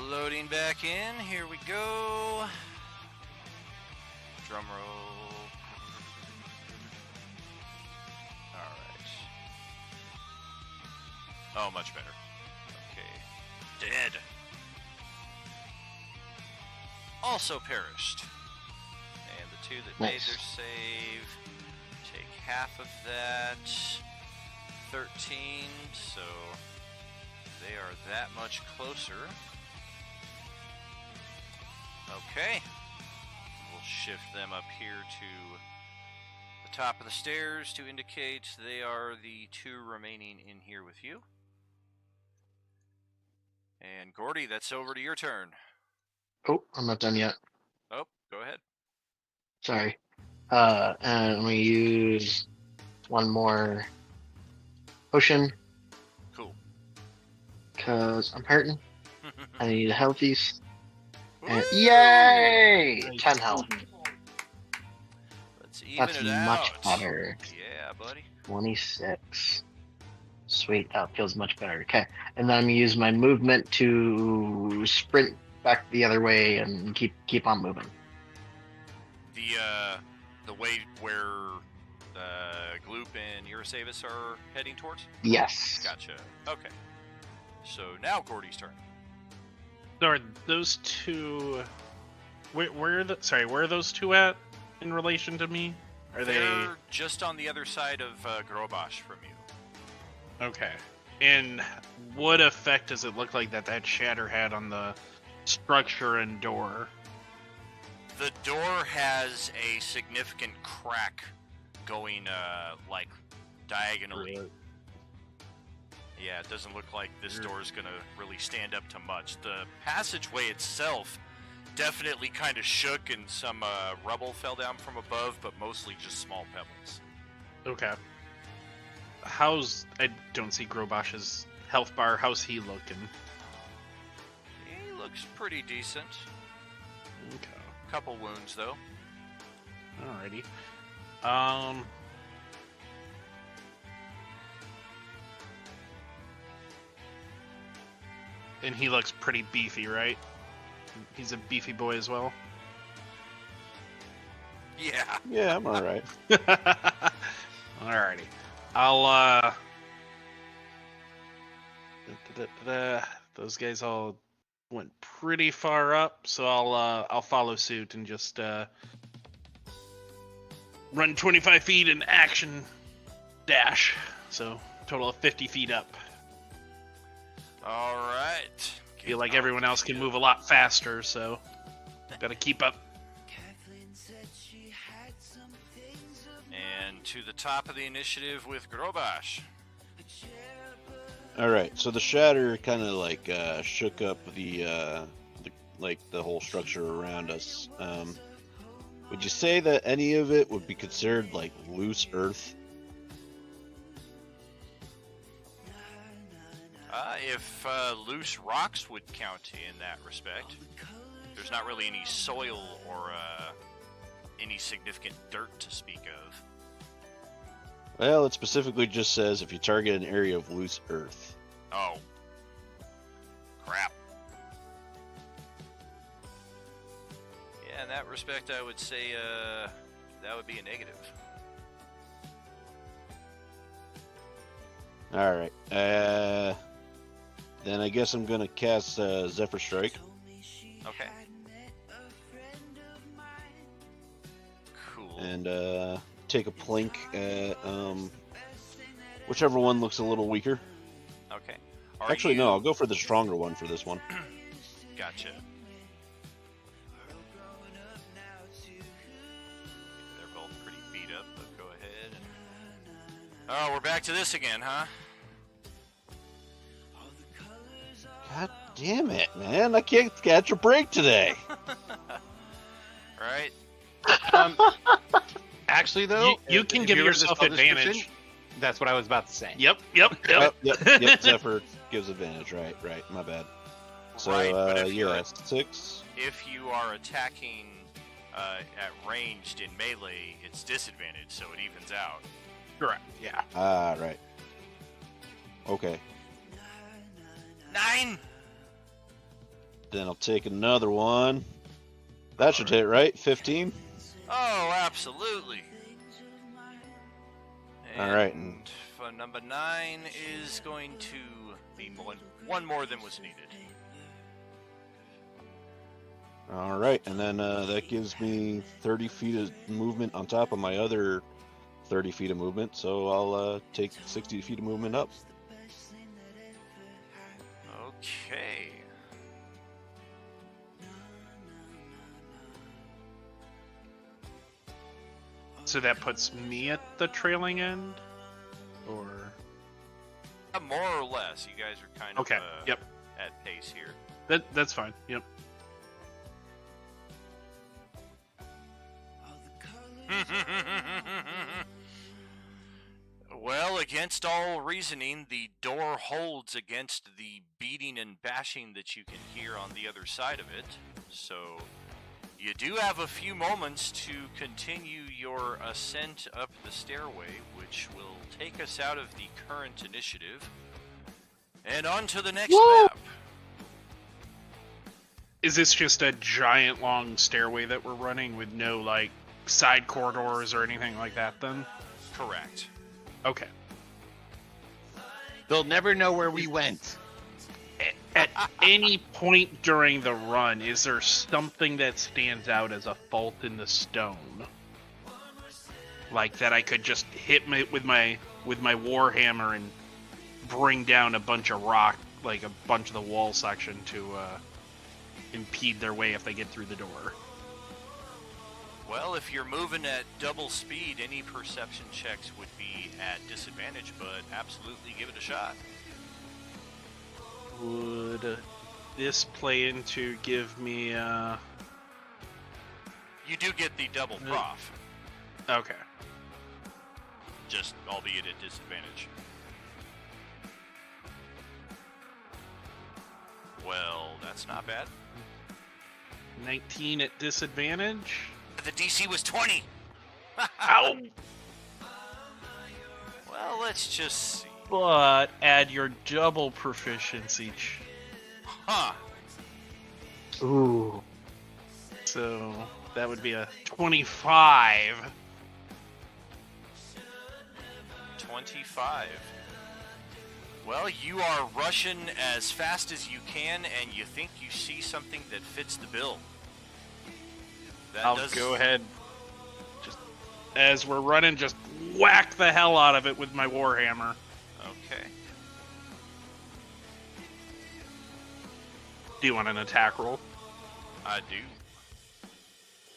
Loading back in. Here we go. Drum roll. Alright. Oh, much better. Okay. Dead. Also perished. And the 2 that made their save take half of that. 13, so they are that much closer. Okay. We'll shift them up here to the top of the stairs to indicate they are the 2 remaining in here with you. And Gordy, that's over to your turn. Oh, I'm not done yet. Oh, go ahead. Sorry. And we use one more potion. Cool. Because I'm hurting. I need healthies. And yay! 10 health. Let's even That's it out. much better. Yeah, buddy. 26. Sweet, that feels much better. Okay, and then I'm gonna use my movement to sprint back the other way and keep on moving. The way where Gloop and Irasavis are heading towards? Yes. Gotcha. Okay. So now Gordy's turn. So are those 2? Where are those 2 at in relation to me? Are They're just on the other side of Grobosh from you. Okay. And what effect does it look like that shatter had on the structure and door? The door has a significant crack going like diagonally. Yeah, it doesn't look like this door is going to really stand up to much. The passageway itself definitely kind of shook and some rubble fell down from above, but mostly just small pebbles. Okay. I don't see Grobosh's health bar. How's he looking? He looks pretty decent. Okay. Couple wounds, though. Alrighty. And he looks pretty beefy, right? He's a beefy boy as well. Yeah. Yeah, I'm alright. Alrighty. I'll those guys all went pretty far up, so I'll follow suit and just run 25 feet in action dash. So total of 50 feet up. All right. Feel like everyone else can move a lot faster, so gotta keep up. And to the top of the initiative with Grobash. All right, so the shatter kind of like shook up the whole structure around us. Would you say that any of it would be considered like loose earth? If loose rocks would count in that respect, there's not really any soil or any significant dirt to speak of. Well, it specifically just says if you target an area of loose earth. Oh. Crap. Yeah, in that respect, I would say that would be a negative. All right. Then I guess I'm gonna cast Zephyr Strike. Okay. Cool. And take a plink at whichever one looks a little weaker. Okay. Actually, no, I'll go for the stronger one for this one. Gotcha. They're both pretty beat up, but go ahead. Oh, we're back to this again, huh? God damn it, man! I can't catch a break today. Right? Actually, though, You can if give you were to yourself spell description, advantage. That's what I was about to say. Yep. Yep. Zephyr gives advantage. Right. My bad. So Right, but if you're- yeah, 6. If you are attacking at ranged in melee, it's disadvantage, so it evens out. Correct. Yeah. Ah, right. Okay. 9! Then I'll take another one. That should hit, right? 15. Oh, absolutely. All right. And for number 9 is going to be one more than was needed. All right, and then that gives me 30 feet of movement on top of my other 30 feet of movement, so I'll take 60 feet of movement up. Okay. So that puts me at the trailing end, or More or less, you guys are kind of okay. Yep. at pace here. That's fine. Yep. Well, against all reasoning, the door holds against the beating and bashing that you can hear on the other side of it. So, you do have a few moments to continue your ascent up the stairway, which will take us out of the current initiative and on to the next map. Is this just a giant long stairway that we're running with no like side corridors or anything like that then? Correct. Okay. They'll never know where we went. At any point during the run, is there something that stands out as a fault in the stone? Like that I could just hit with my warhammer and bring down a bunch of rock, like a bunch of the wall section to impede their way if they get through the door. Well, if you're moving at double speed, any perception checks would be at disadvantage, but absolutely give it a shot. Would this play into give me You do get the double prof, okay. just albeit at disadvantage. Well, that's not bad. 19 at disadvantage? The DC was 20! Ow! Well, let's just see. But add your double proficiency. Huh. Ooh. So that would be a 25. 25. Well, you are rushing as fast as you can, and you think you see something that fits the bill. I'll go ahead. Just as we're running, just whack the hell out of it with my warhammer. Okay. Do you want an attack roll? I do.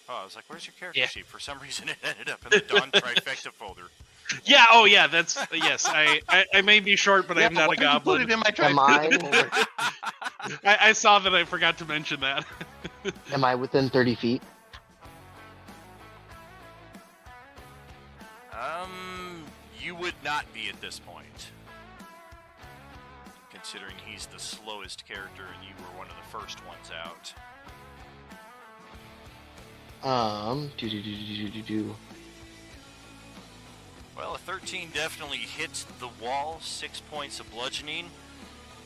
Oh, I was like, where's your character Yeah. sheet? For some reason, it ended up in the Dawn Trifecta folder. Yeah. Oh, yeah. That's yes. I may be short, but I'm not why a did you put goblin. it in my Am I I saw that. I forgot to mention that. am I within 30 feet? You would not be at this point. Considering he's the slowest character and you were one of the first ones out. Do. Well, a 13 definitely hits the wall, 6 points of bludgeoning.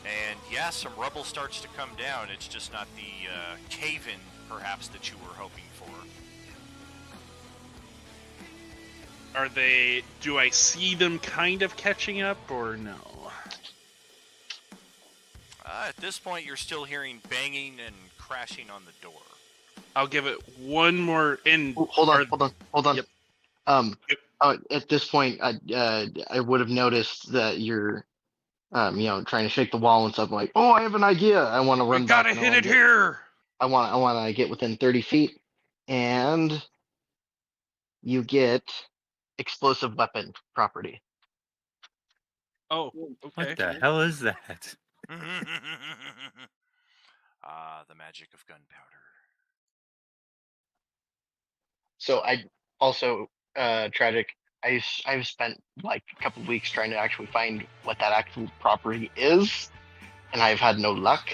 And yeah, some rubble starts to come down. It's just not the cave-in, perhaps, that you were hoping for. Are they? Do I see them kind of catching up, or no? At this point, you're still hearing banging and crashing on the door. I'll give it one more. Oh, hold on. Yep. At this point, I would have noticed that you're, trying to shake the wall and stuff. I'm like, oh, I have an idea. I want to run We back. gotta and I hit wanna it get- here. I want to get within 30 feet, and you get explosive weapon property. Oh, okay. What the hell is that? The magic of gunpowder. So I also tragic. I've spent like a couple weeks trying to actually find what that actual property is, and I've had no luck.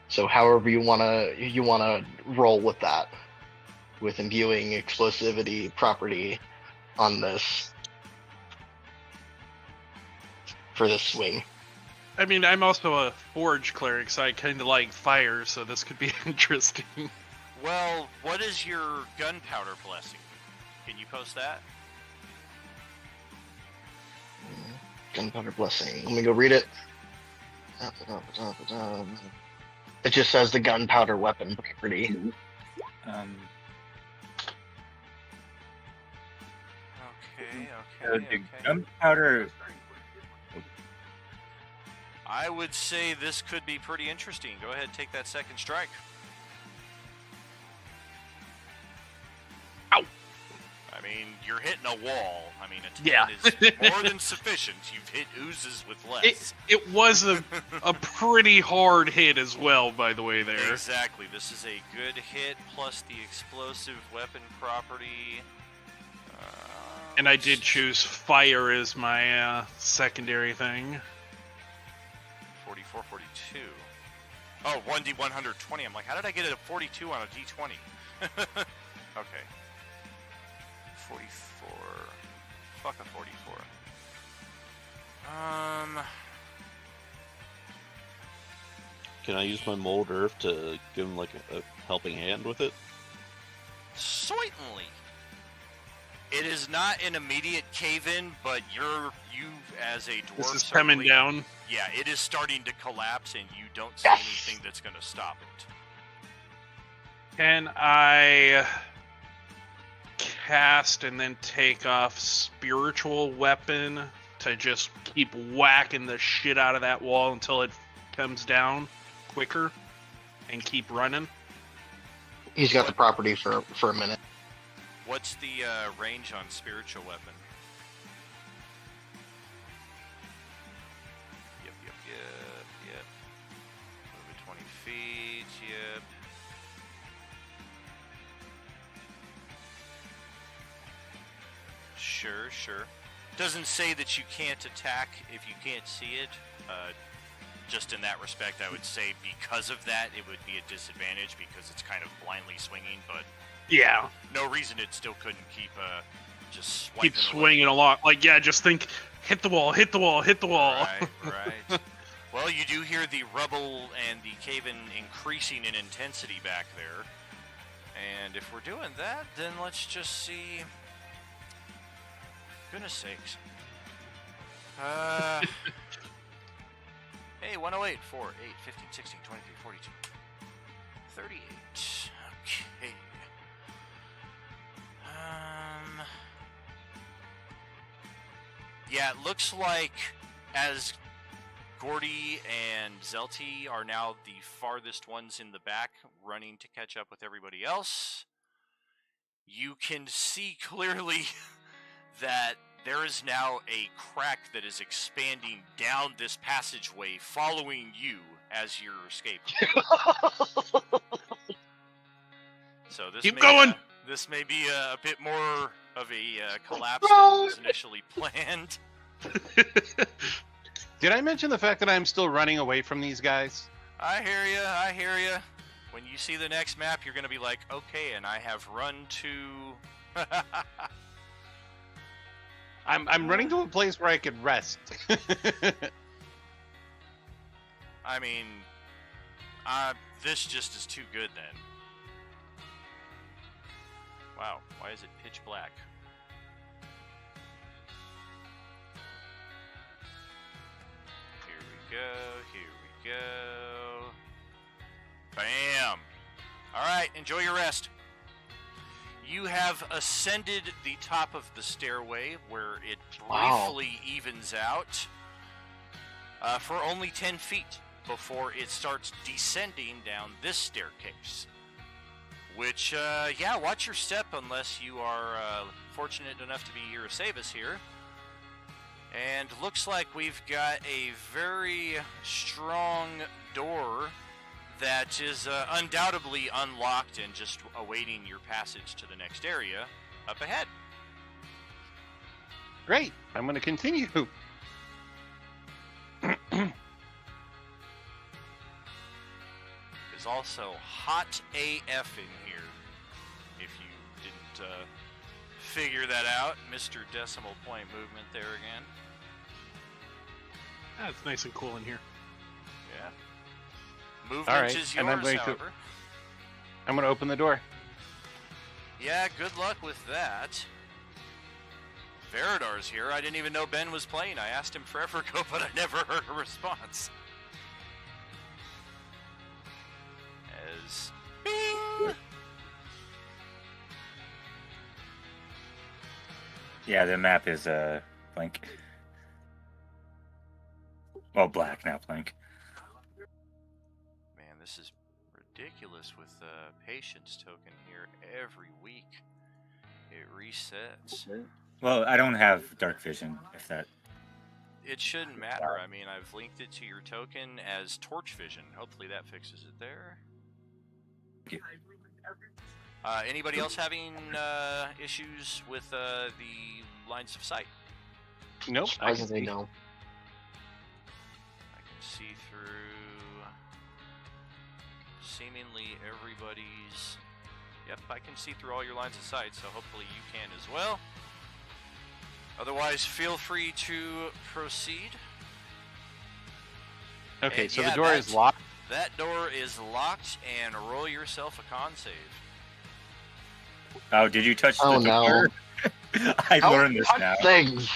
So however you wanna roll with that, with imbuing explosivity property on this for this swing. I mean, I'm also a forge cleric, so I kind of like fire, so this could be interesting. Well, what is your gunpowder blessing? Can you post that? Gunpowder blessing. Let me go read it. It just says the gunpowder weapon property. Okay, The okay. gunpowder. I would say this could be pretty interesting. Go ahead, take that second strike. Ow! I mean, you're hitting a wall. I mean, a 10 Yeah. is more than sufficient. You've hit oozes with less. It was a pretty hard hit as well, by the way. There. Exactly. This is a good hit plus the explosive weapon property. And I did choose fire as my secondary thing. 44, 42. Oh, 1D 120. I'm like, how did I get it at 42 on a D20? Okay. 44. Fuck a 44. Can I use my mold earth to give him like a helping hand with it? Certainly. It is not an immediate cave-in, but you as a dwarf. This is certainly- coming down. Yeah, it is starting to collapse, and you don't see anything that's going to stop it. Can I cast and then take off spiritual weapon to just keep whacking the shit out of that wall until it comes down quicker and keep running? He's got the property for a minute. What's the range on spiritual weapon? Yep. Move it 20 feet, yep. Sure. Doesn't say that you can't attack if you can't see it. Just in that respect, I would say because of that, it would be a disadvantage because it's kind of blindly swinging, but Yeah. no reason it still couldn't keep just swiping Keep away. swinging along. Like, yeah, just think, hit the wall. Right. Well, you do hear the rubble and the cave-in increasing in intensity back there. And if we're doing that, then let's just see. Goodness sakes. Okay, 108, 4, 8, 15, 16, 23, 42, 38. Okay. Yeah, it looks like as Gordy and Zelty are now the farthest ones in the back, running to catch up with everybody else, you can see clearly that there is now a crack that is expanding down this passageway, following you as you're escaping. So this Keep may, going! This may be a bit more of a collapse than was initially planned. Did I mention the fact that I'm still running away from these guys? I hear you. I hear you. When you see the next map, you're going to be like, okay, and I have run to. I'm running to a place where I could rest. I mean, this just is too good then. Wow, why is it pitch black? Here we go, here we go. Bam! Alright, enjoy your rest. You have ascended the top of the stairway where it briefly evens out for only 10 feet before it starts descending down this staircase. Which, yeah, watch your step unless you are fortunate enough to be Urasavis here. And looks like we've got a very strong door that is undoubtedly unlocked and just awaiting your passage to the next area up ahead. Great. I'm going to continue. There's also hot AF in here, if you didn't figure that out. Mr. Decimal Point movement there again. It's nice and cool in here. Yeah. Movement All right, is and I'm yours, going however. I'm going to open the door. Yeah, good luck with that. Veridar's here. I didn't even know Ben was playing. I asked him forever ago, but I never heard a response. As bing! Yeah, the map is blank. Well, black, not blank. Man, this is ridiculous with the patience token here. Every week it resets. Well, I don't have dark vision, if that... It shouldn't matter. I mean, I've linked it to your token as torch vision. Hopefully that fixes it there. Anybody else having issues with the lines of sight? Nope. I can Surprisingly, see. no. I can see through seemingly everybody's... Yep, I can see through all your lines of sight, so hopefully you can as well. Otherwise, feel free to proceed. Okay, And so yeah, the door is locked. That door is locked, and roll yourself a con save. Oh, did you touch Oh, the no. door? I Don't learned this touch now. things.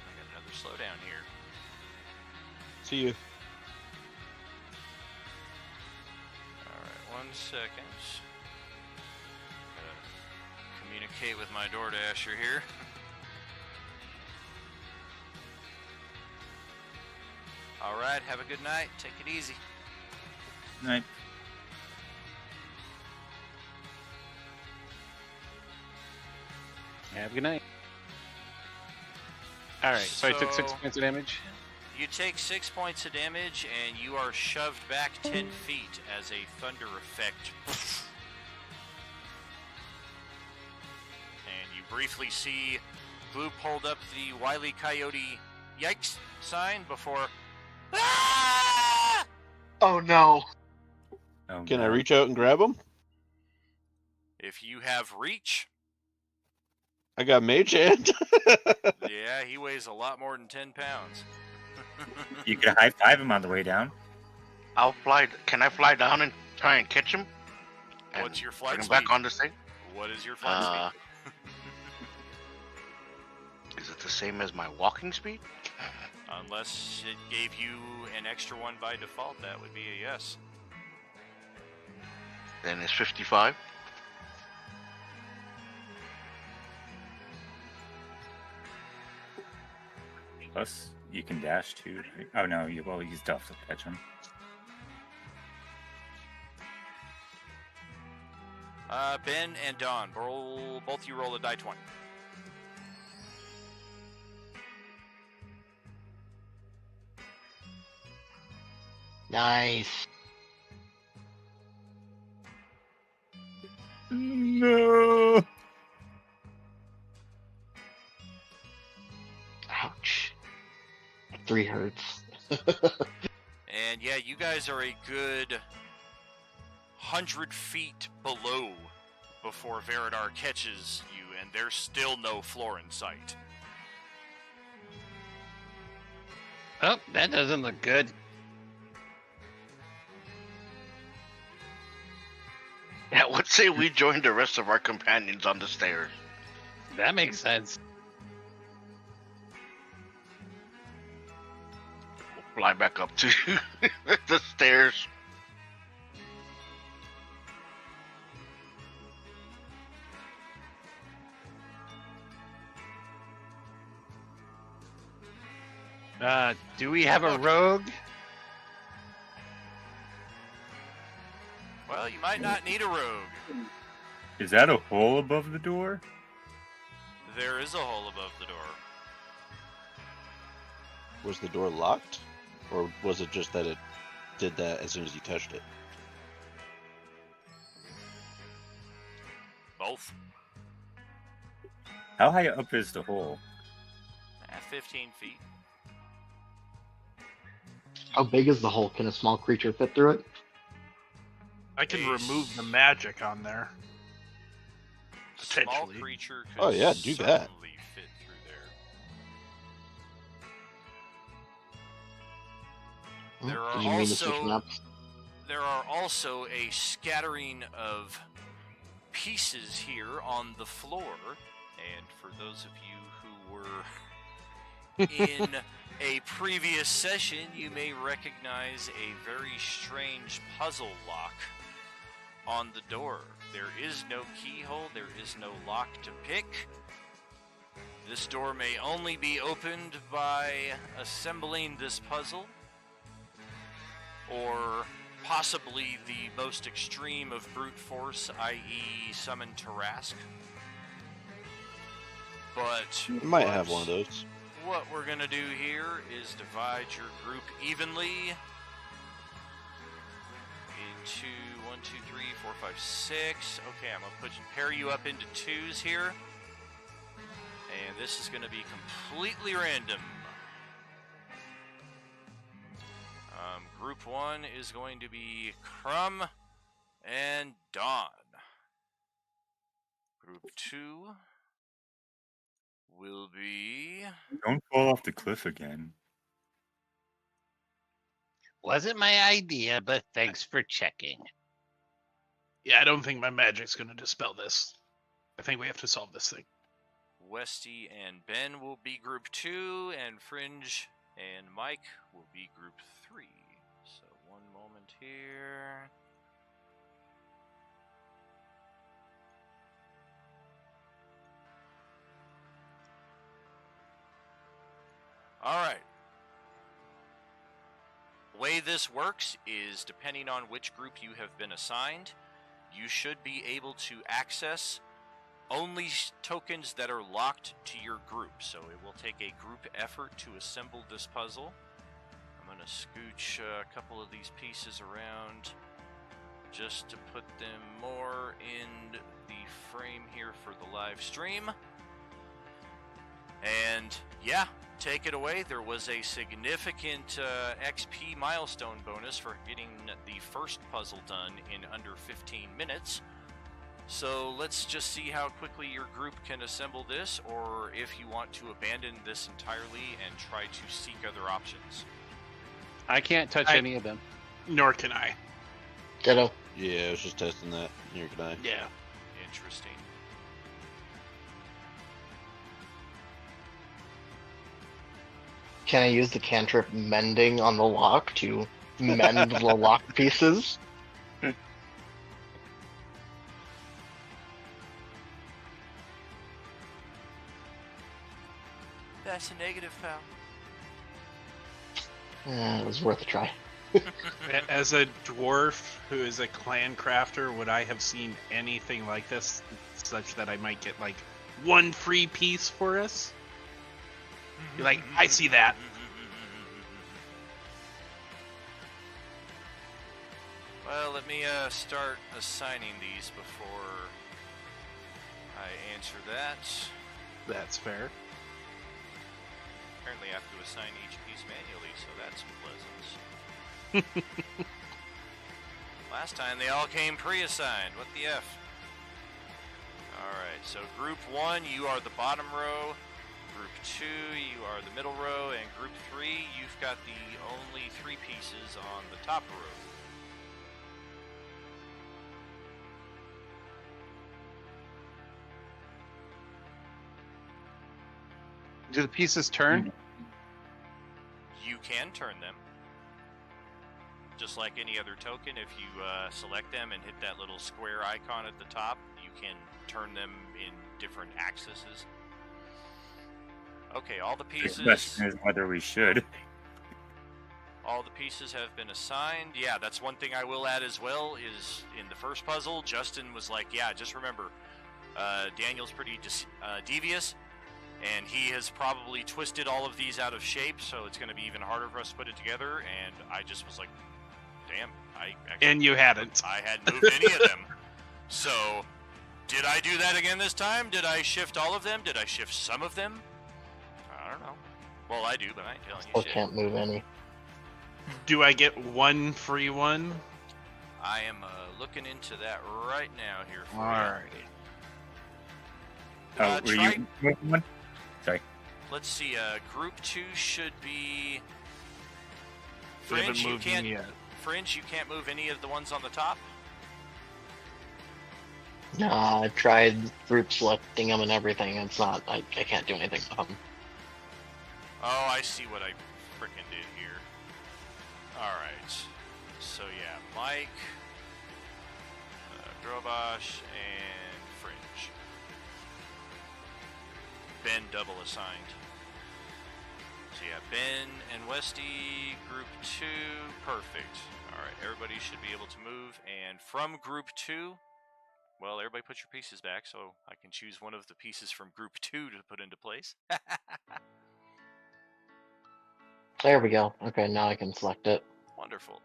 I got another slowdown here. See you. Alright, 1 second. Gotta communicate with my DoorDasher here. Alright, have a good night. Take it easy. Right. Have a good night. All right, so I took 6 So- points of damage. You take 6 points of damage, and you are shoved back 10 feet as a thunder effect. And you briefly see Gloop hold up the Wile E. Coyote yikes sign before... Ah! Oh no. Oh, Can I no. reach out and grab him? If you have reach, I got mage hand. Yeah, he weighs a lot more than 10 pounds. You could high five him on the way down. I'll fly. Can I fly down and try and catch him? And What's your flight bring him speed? back on this thing? What is your flight Uh, speed? Is it the same as my walking speed? Unless it gave you an extra one by default, that would be a yes. Then it's 55. Plus, you can dash too. Oh no, you will use Delph to catch him. Ben and Don, both you roll a die 20. Nice. No. Ouch. 3 hurts. And yeah, you guys are a good 100 feet below before Veridar catches you, and there's still no floor in sight. Oh, that doesn't look good. Yeah, let's say we join the rest of our companions on the stairs. That makes sense. We'll fly back up to the stairs. Do we have a rogue? Well, you might not need a rogue. Is that a hole above the door? There is a hole above the door. Was the door locked? Or was it just that it did that as soon as you touched it? Both. How high up is the hole? At 15 feet. How big is the hole? Can a small creature fit through it? I can A remove the magic on there. Small Potentially. creature could Oh, yeah, do that. certainly fit through there. There are Did you mean to switch also- maps? There are also a scattering of pieces here on the floor, and for those of you who were in a previous session, you may recognize a very strange puzzle lock on the door. There is no keyhole, there is no lock to pick. This door may only be opened by assembling this puzzle, or possibly the most extreme of brute force, i.e. summon Tarask. But You might have one of those. what we're gonna do here is divide your group evenly into 1, 2, 3, 4, 5, 6. Okay, I'm gonna pair you up into twos here, and this is gonna be completely random. Group 1 is going to be Crumb and Dawn. Group 2 will be... Don't fall off the cliff again. Wasn't my idea, but thanks for checking. Yeah, I don't think my magic's going to dispel this. I think we have to solve this thing. Westy and Ben will be Group 2, and Fringe and Mike will be Group 3. So one moment here. Alright. The way this works is, depending on which group you have been assigned, you should be able to access only tokens that are locked to your group. So it will take a group effort to assemble this puzzle. I'm going to scooch a couple of these pieces around just to put them more in the frame here for the live stream. And yeah, take it away. There was a significant XP milestone bonus for getting the first puzzle done in under 15 minutes. So let's just see how quickly your group can assemble this, or if you want to abandon this entirely and try to seek other options. I can't touch any of them. Nor can I. Ditto. Yeah, I was just testing that. Neither can I. Yeah. Interesting. Can I use the cantrip mending on the lock to mend the lock pieces? That's a negative, pal. It was worth a try. As a dwarf who is a clan crafter, would I have seen anything like this, such that I might get like one free piece for us? You're like, I see that. Well, let me start assigning these before I answer that. That's fair. Apparently I have to assign each piece manually, so that's pleasant. Last time they all came pre-assigned. What the F? Alright, so group 1, you are the bottom row. Group 2, you are the middle row. And group 3, you've got the only 3 pieces on the top row. Do the pieces turn? You can turn them. Just like any other token, if you select them and hit that little square icon at the top, you can turn them in different axes. Okay, all the The pieces. question is whether we should. All the pieces have been assigned. Yeah, that's one thing I will add as well. Is in the first puzzle, Justin was like, "Yeah, just remember, Daniel's pretty devious." And he has probably twisted all of these out of shape, so it's going to be even harder for us to put it together. And I just was like, damn, I actually... And you hadn't. I hadn't moved any of them. So, did I do that again this time? Did I shift all of them? Did I shift some of them? I don't know. Well, I do, but I ain't telling you Still shit. can't move any. Do I get one free one? I am looking into that right now here for you. Alrighty. Oh, were try- you moving one? Sorry. Let's see, group 2 should be... We haven't Fringe, you moved can't... in yet. Fringe, you can't move any of the ones on the top? Nah, I tried group selecting them and everything. It's not. I can't do anything with them. Oh, I see what I frickin' did here. Alright. So yeah, Mike, Drobosh, and Fringe. Ben double assigned. So yeah, Ben and Westy, group 2, perfect. Alright, everybody should be able to move. And from group 2, well, everybody put your pieces back so I can choose one of the pieces from group 2 to put into place. There we go. Okay, now I can select it. Wonderful.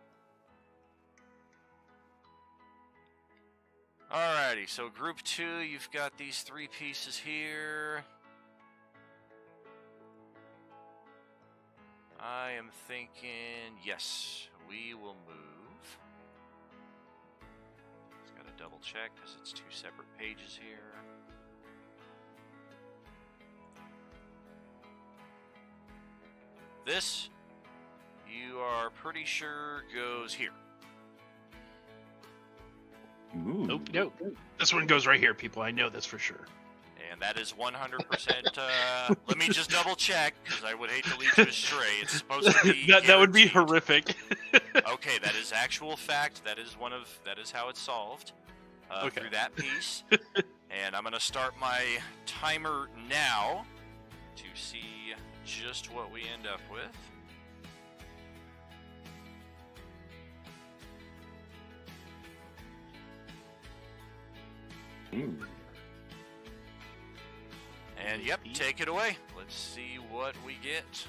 Alrighty, so group 2, you've got these 3 pieces here. I am thinking, yes, we will move. Just gotta double check because it's 2 separate pages here. This, you are pretty sure goes here. Ooh. Nope. This one goes right here, people. I know this for sure. And that is 100%. Let me just double check, because I would hate to lead you astray. It's supposed to be. that would be guaranteed. horrific. Okay, that is actual fact. That is how it's solved. Okay. Through that piece. And I'm gonna start my timer now to see just what we end up with. Ooh. And yep, take it away. Let's see what we get.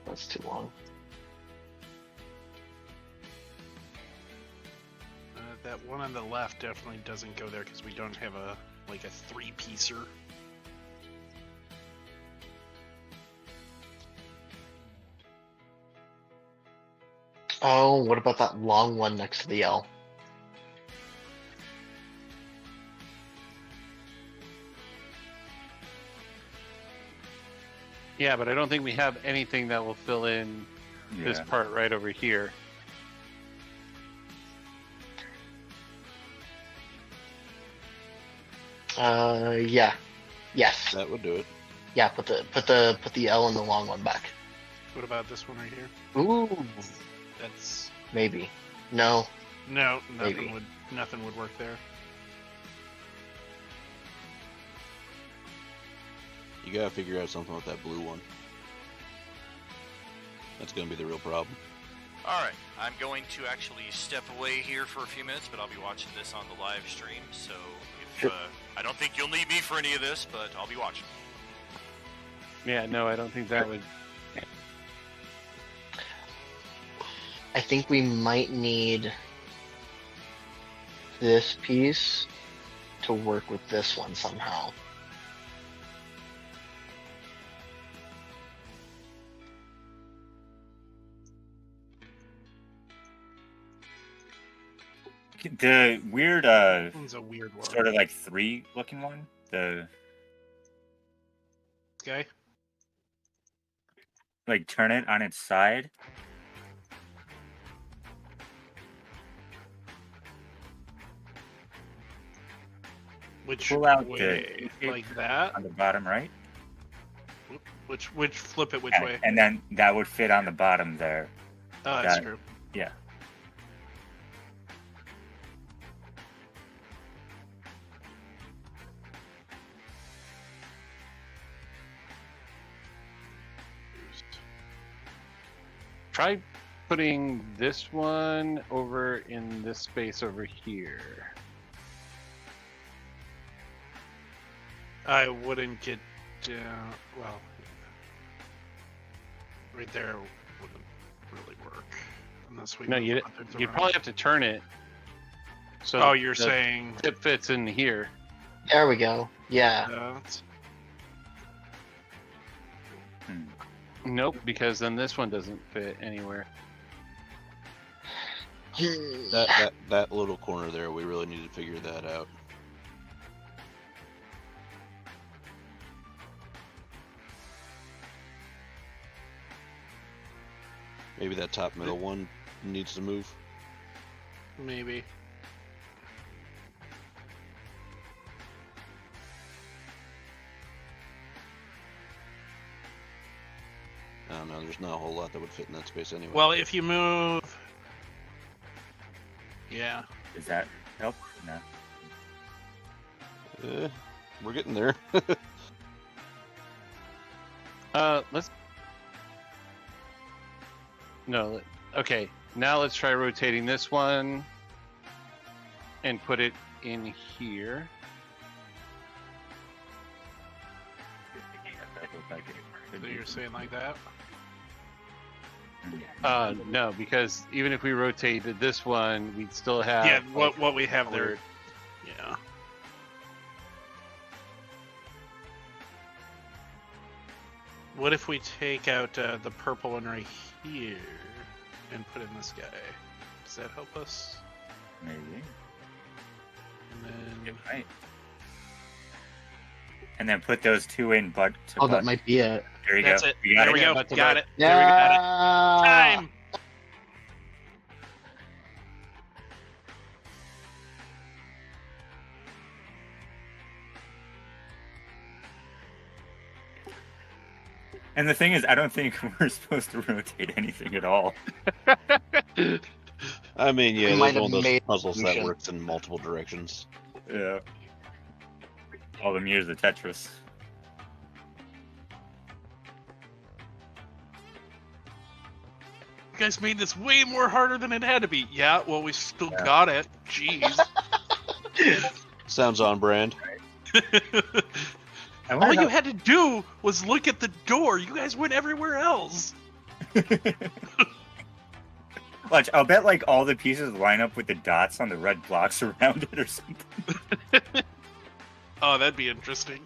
That's too long. That one on the left definitely doesn't go there because we don't have a 3-piecer. Oh, what about that long one next to the L? Yeah, but I don't think we have anything that will fill in this Yeah. part right over here. Yeah. Yes. That would do it. Yeah, put the L in the long one back. What about this one right here? Ooh, That's maybe. No. no, Maybe. nothing would work there. You gotta figure out something with that blue one. That's gonna be the real problem. Alright, I'm going to actually step away here for a few minutes, but I'll be watching this on the live stream, so if Sure. I don't think you'll need me for any of this, but I'll be watching. Yeah, no, I don't think that would. I think we might need this piece to work with this one somehow. The weird, That one's a weird one. sort of like 3 looking one. The Okay. like turn it on its side. Which Pull out way? the Like that? on the bottom right, Which flip it which and, way? and then that would fit on the bottom there. Oh, that's that- true. Yeah. Try putting this one over in this space over here. I wouldn't get down. Well, right there wouldn't really work unless we. No, move you others you around. probably have to turn it. So Oh, you're the saying tip fits in here. There we go. Yeah. that? Hmm. Nope, because then this one doesn't fit anywhere. That little corner there, we really need to figure that out. Maybe that top middle one needs to move. Maybe. I don't know, there's not a whole lot that would fit in that space anyway. Well, if you move. Yeah. Does that help? No. We're getting there. Let's. No, okay. Now let's try rotating this one and put it in here. That looked like it could So be. you're saying like that? No, because even if we rotated this one, we'd still have. Yeah. like, What we have there. colored- Yeah. What if we take out the purple one right here and put in this guy? Does that help us? Maybe. And It then might. And then put those 2 in butt to Oh, butt. that might be it. There you that's go. it. You got There it. we go. butt to Got butt. it. There we got it. Yeah. Time. And the thing is, I don't think we're supposed to rotate anything at all. I mean, yeah, We might there's one of have those made puzzles that solution. works in multiple directions. Yeah. All the mirrors of Tetris. You guys made this way more harder than it had to be. Yeah, well, we still Yeah. got it. Jeez. Sounds on brand. I All wonder you had to do was look at the door. You guys went everywhere else. Watch, I'll bet like all the pieces line up with the dots on the red blocks around it or something. Oh, that'd be interesting.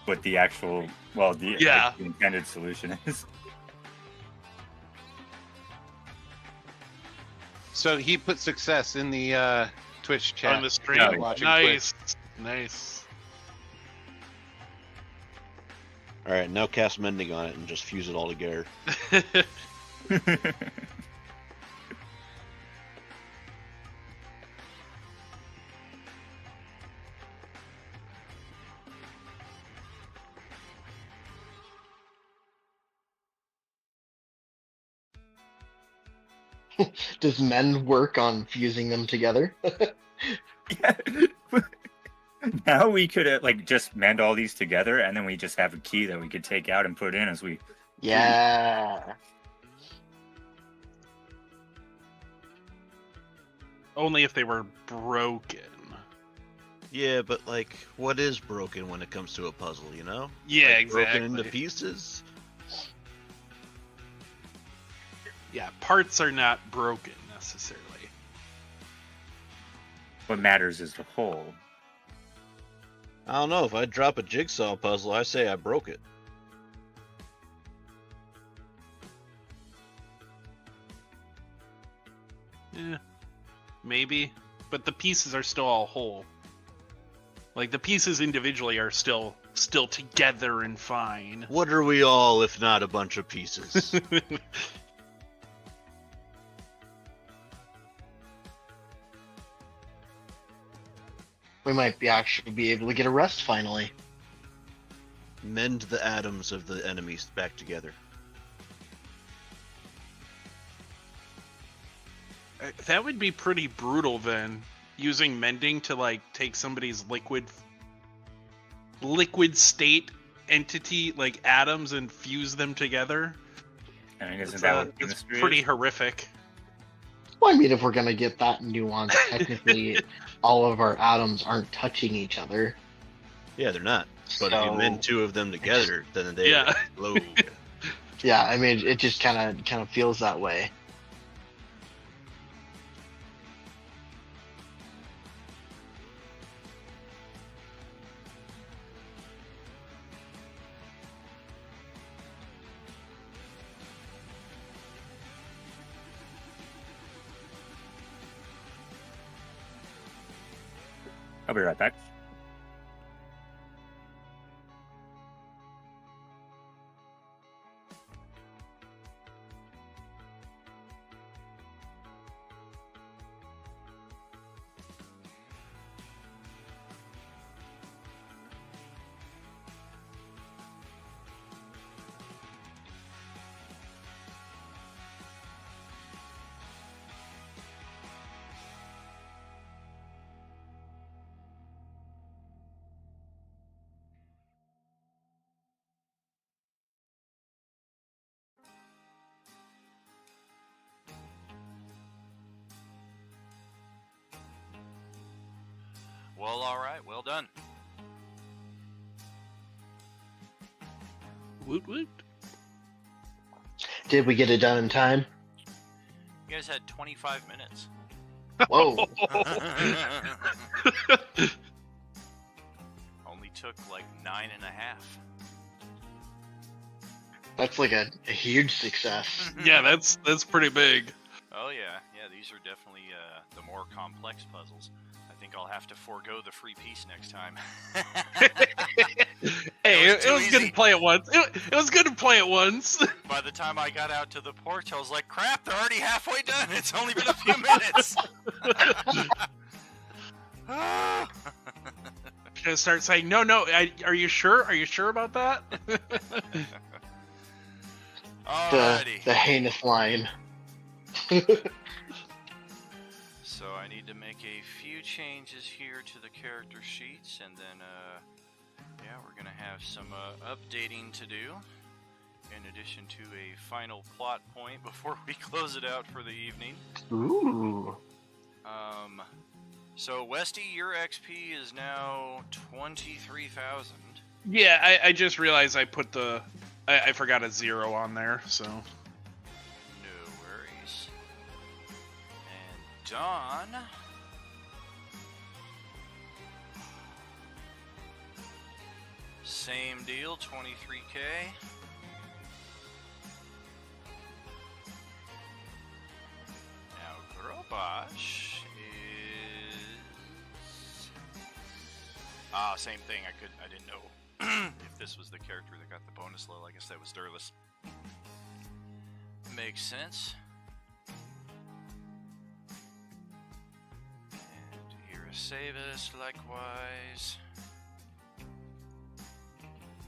What the actual, well, the, Yeah. like, the intended solution is. So he put success in the Twitch chat. On the stream. Yeah, watching Nice. Nice. All right, now cast mending on it and just fuse it all together. Does men work on fusing them together? Yeah. Now we could like just mend all these together, and then we just have a key that we could take out and put in as we. Yeah. Only if they were broken. Yeah, but like, what is broken when it comes to a puzzle? You know? Yeah, Like, exactly. Broken into pieces. Yeah, parts are not broken necessarily. What matters is the whole. I don't know. If I drop a jigsaw puzzle, I say I broke it. Yeah, maybe. But the pieces are still all whole. Like the pieces individually are still together and fine. What are we all if not a bunch of pieces? We might actually be able to get a rest finally. Mend the atoms of the enemies back together. That would be pretty brutal then, using mending to like take somebody's liquid state entity like atoms and fuse them together. I mean, isn't It's, that what it's chemistry pretty is? horrific. Well, I mean, if we're gonna get that nuance, technically, all of our atoms aren't touching each other. Yeah, they're not. But if you mend two of them together, then they Yeah. explode. Yeah, I mean, it just kind of feels that way. I'll be right back. Well, all right. Well done. Woot woot. Did we get it done in time? You guys had 25 minutes. Whoa. Only took like 9.5. That's like a huge success. Yeah, that's pretty big. Oh yeah, yeah. These are definitely the more complex puzzles. I think I'll have to forego the free piece next time. Hey, That was it was too good easy. to play it once. It was good to play it once. By the time I got out to the porch, I was like, "Crap! They're already halfway done. It's only been a few minutes." Gonna start saying, no, are you sure? Are you sure about that? Alrighty. The heinous line. So I need to make a few changes here to the character sheets, and then, yeah, we're gonna have some updating to do, in addition to a final plot point before we close it out for the evening. Ooh. So Westy, your XP is now 23,000. Yeah, I just realized I put I forgot a 0 on there, so. No worries. And Dawn. Same deal, 23k. Now, Grubba. Bosch is same thing. I didn't know if this was the character that got the bonus level. I guess that was Durless. Makes sense. And here is Savis likewise.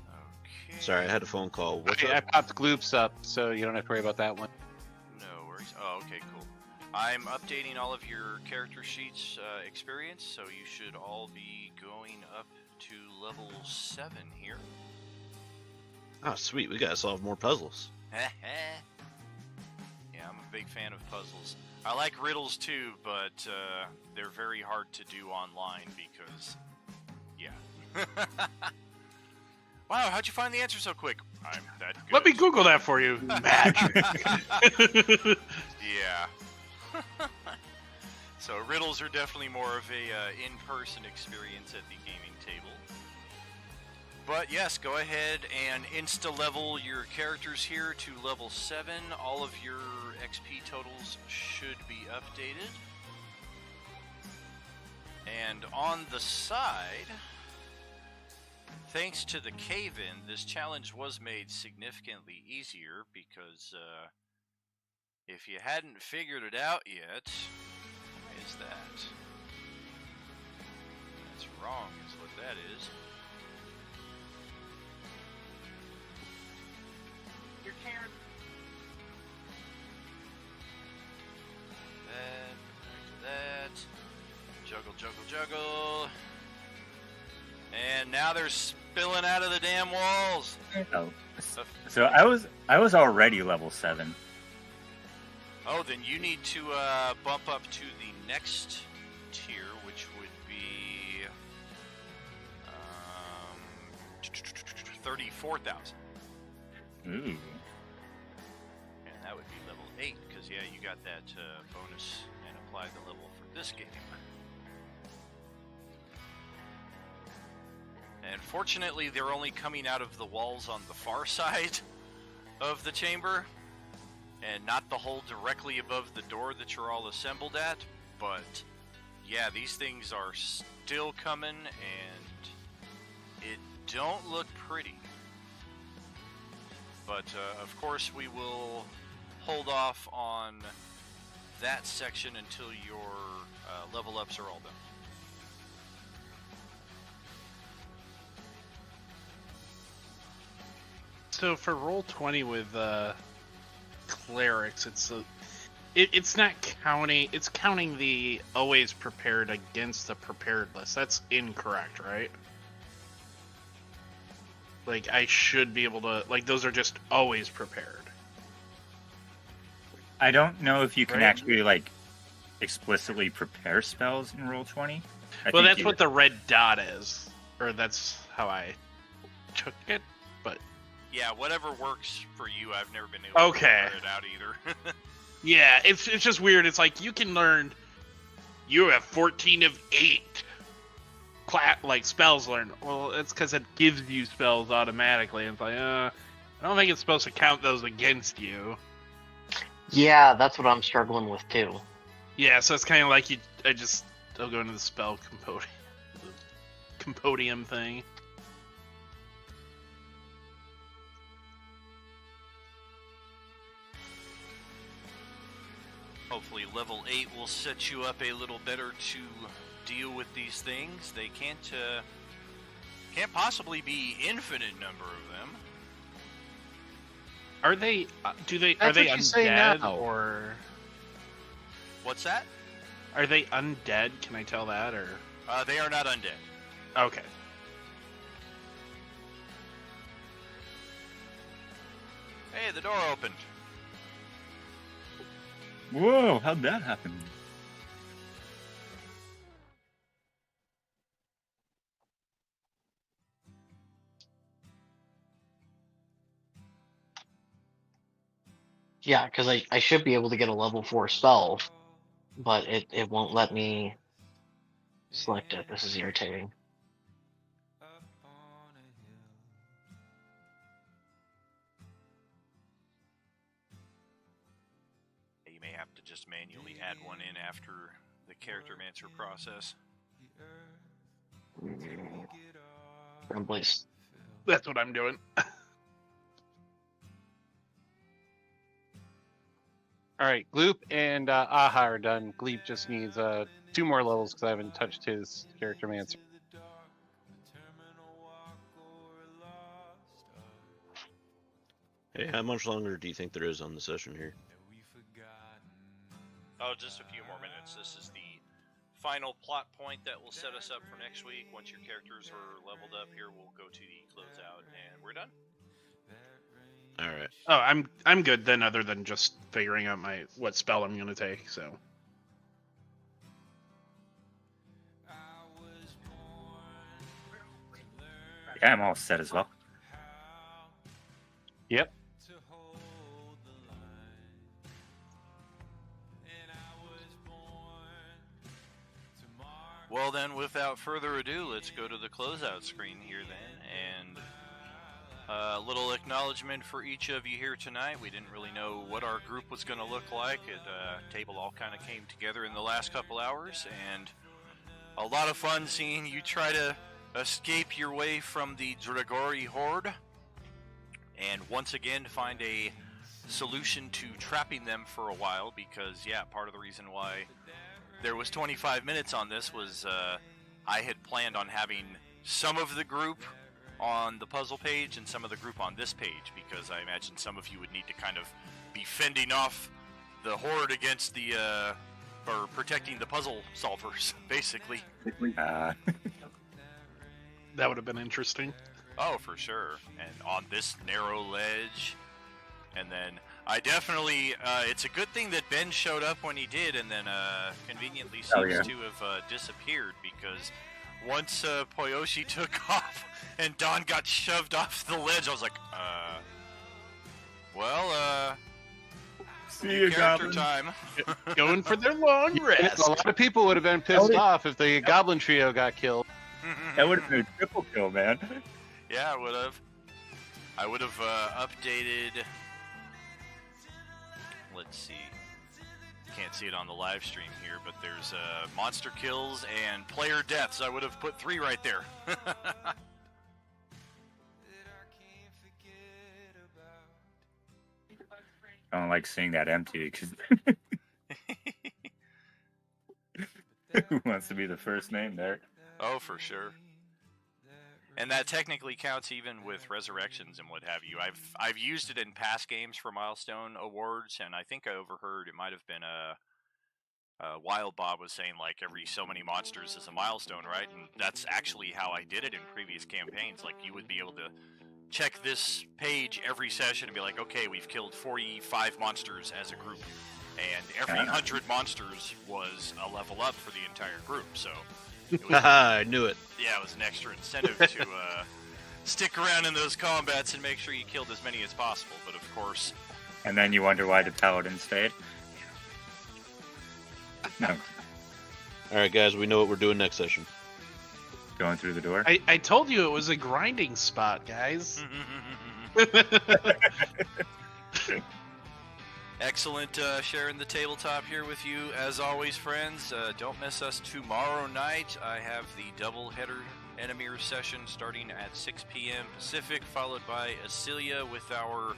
Okay. Sorry, I had a phone call. What's I up? popped Gloops up, so you don't have to worry about that one. No worries. Oh, okay, cool. I'm updating all of your character sheets experience, so you should all be going up to level 7 here. Oh, sweet. We gotta solve more puzzles. Yeah, I'm a big fan of puzzles. I like riddles too, but they're very hard to do online because, yeah. Wow, how'd you find the answer so quick? I'm that good. Let me Google that for you. Magic. Yeah. So riddles are definitely more of a in-person experience at the gaming table. But yes, go ahead and insta-level your characters here to level 7. All of your XP totals should be updated. And on the side, thanks to the cave-in, this challenge was made significantly easier because if you hadn't figured it out yet, why is that? That's wrong, is what that is. Your turn. That, back to that. Juggle, juggle, juggle. And now they're spilling out of the damn walls. Oh, so I was already level 7. Oh, then you need to bump up to the next tier, which would be 34,000. Ooh. And that would be level 8, because, yeah, you got that bonus and applied the level for this game. And fortunately, they're only coming out of the walls on the far side of the chamber, and not the hole directly above the door that you're all assembled at. But, yeah, these things are still coming, and it don't look pretty. But, of course, we will hold off on that section until your level ups are all done. So for Roll20 with clerics, it's not counting. It's counting the always prepared against the prepared list. That's incorrect, right? Like I should be able to. Like those are just always prepared. I don't know if you can Right. actually like explicitly prepare spells in Roll20. Well, that's what the red dot is, or that's how I took it. But Yeah, whatever works for you. I've never been able to Okay. figure it out either. yeah, it's just weird. It's like you can learn. You have 14 of 8. Like spells learned. Well, it's because it gives you spells automatically. It's like, I don't think it's supposed to count those against you. Yeah, that's what I'm struggling with too. Yeah, so it's kind of like I'll go into the spell compodium thing. Hopefully level 8 will set you up a little better to deal with these things. They can't possibly be infinite number of them. Are they? Do they? That's are they what you say undead now. or What's that? are they undead? Can I tell that or? They are not undead. Okay. Hey, the door opened. Whoa! How'd that happen? Yeah, because I should be able to get a level 4 spell, but it won't let me select it. This is irritating. You may have to just just manually add one in after the Charactermancer process. Please. That's what I'm doing. All right, Gloop and Aha are done. Gleep just needs 2 more levels because I haven't touched his Charactermancer. Hey, how much longer do you think there is on the session here? Oh, just a few more minutes. This is the final plot point that will set us up for next week. Once your characters are leveled up here, we'll go to the closeout, and we're done. All right. Oh, I'm good then, other than just figuring out what spell I'm gonna take. So. Yeah, I'm all set as well. Yep. Well then, without further ado, let's go to the closeout screen here then, and a little acknowledgement for each of you here tonight. We didn't really know what our group was going to look like. Table all kind of came together in the last couple hours, and a lot of fun seeing you try to escape your way from the Dragori Horde, and once again find a solution to trapping them for a while, because yeah, part of the reason why there was 25 minutes on this was I had planned on having some of the group on the puzzle page and some of the group on this page, because I imagine some of you would need to kind of be fending off the horde against the or protecting the puzzle solvers, basically. That would have been interesting. Oh, for sure. And on this narrow ledge, and then I definitely, it's a good thing that Ben showed up when he did, and then conveniently seems to have disappeared, because once Poyoshi took off and Don got shoved off the ledge, I was like, see you, character Goblin. time. Going for their long rest. A lot of people would have been pissed off if the Goblin Trio got killed. That would have been a triple kill, man. Yeah, I would have. I would have updated. Let's see. Can't see it on the live stream here, but there's monster kills and player deaths. I would have put 3 right there. I don't like seeing that empty because who wants to be the first name there? Oh, for sure. And that technically counts even with resurrections and what have you. I've used it in past games for milestone awards, and I think I overheard it might have been Wild Bob was saying like every so many monsters is a milestone, right? And that's actually how I did it in previous campaigns. Like you would be able to check this page every session and be like, okay, we've killed 45 monsters as a group, and every 100 monsters was a level up for the entire group. So. Haha, I knew it. Yeah, it was an extra incentive to stick around in those combats and make sure you killed as many as possible, but of course... And then you wonder why the Paladin stayed? No. Alright guys, we know what we're doing next session. Going through the door? I told you it was a grinding spot, guys. Excellent sharing the tabletop here with you, as always, friends. Don't miss us tomorrow night. I have the double-header Enemir session starting at 6 p.m. Pacific, followed by Asilia with our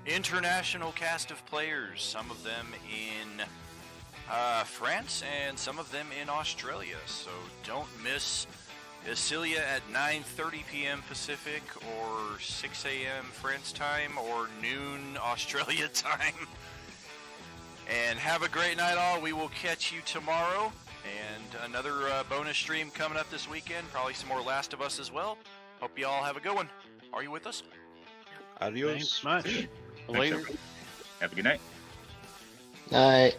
international cast of players, some of them in France and some of them in Australia. So don't miss Asilia at 9:30 p.m. Pacific, or 6 a.m. France time, or noon Australia time. And have a great night all. We will catch you tomorrow. And another bonus stream coming up this weekend. Probably some more Last of Us as well. Hope you all have a good one. Are you with us? Adios. Thanks much. Later. Have a good night. Night.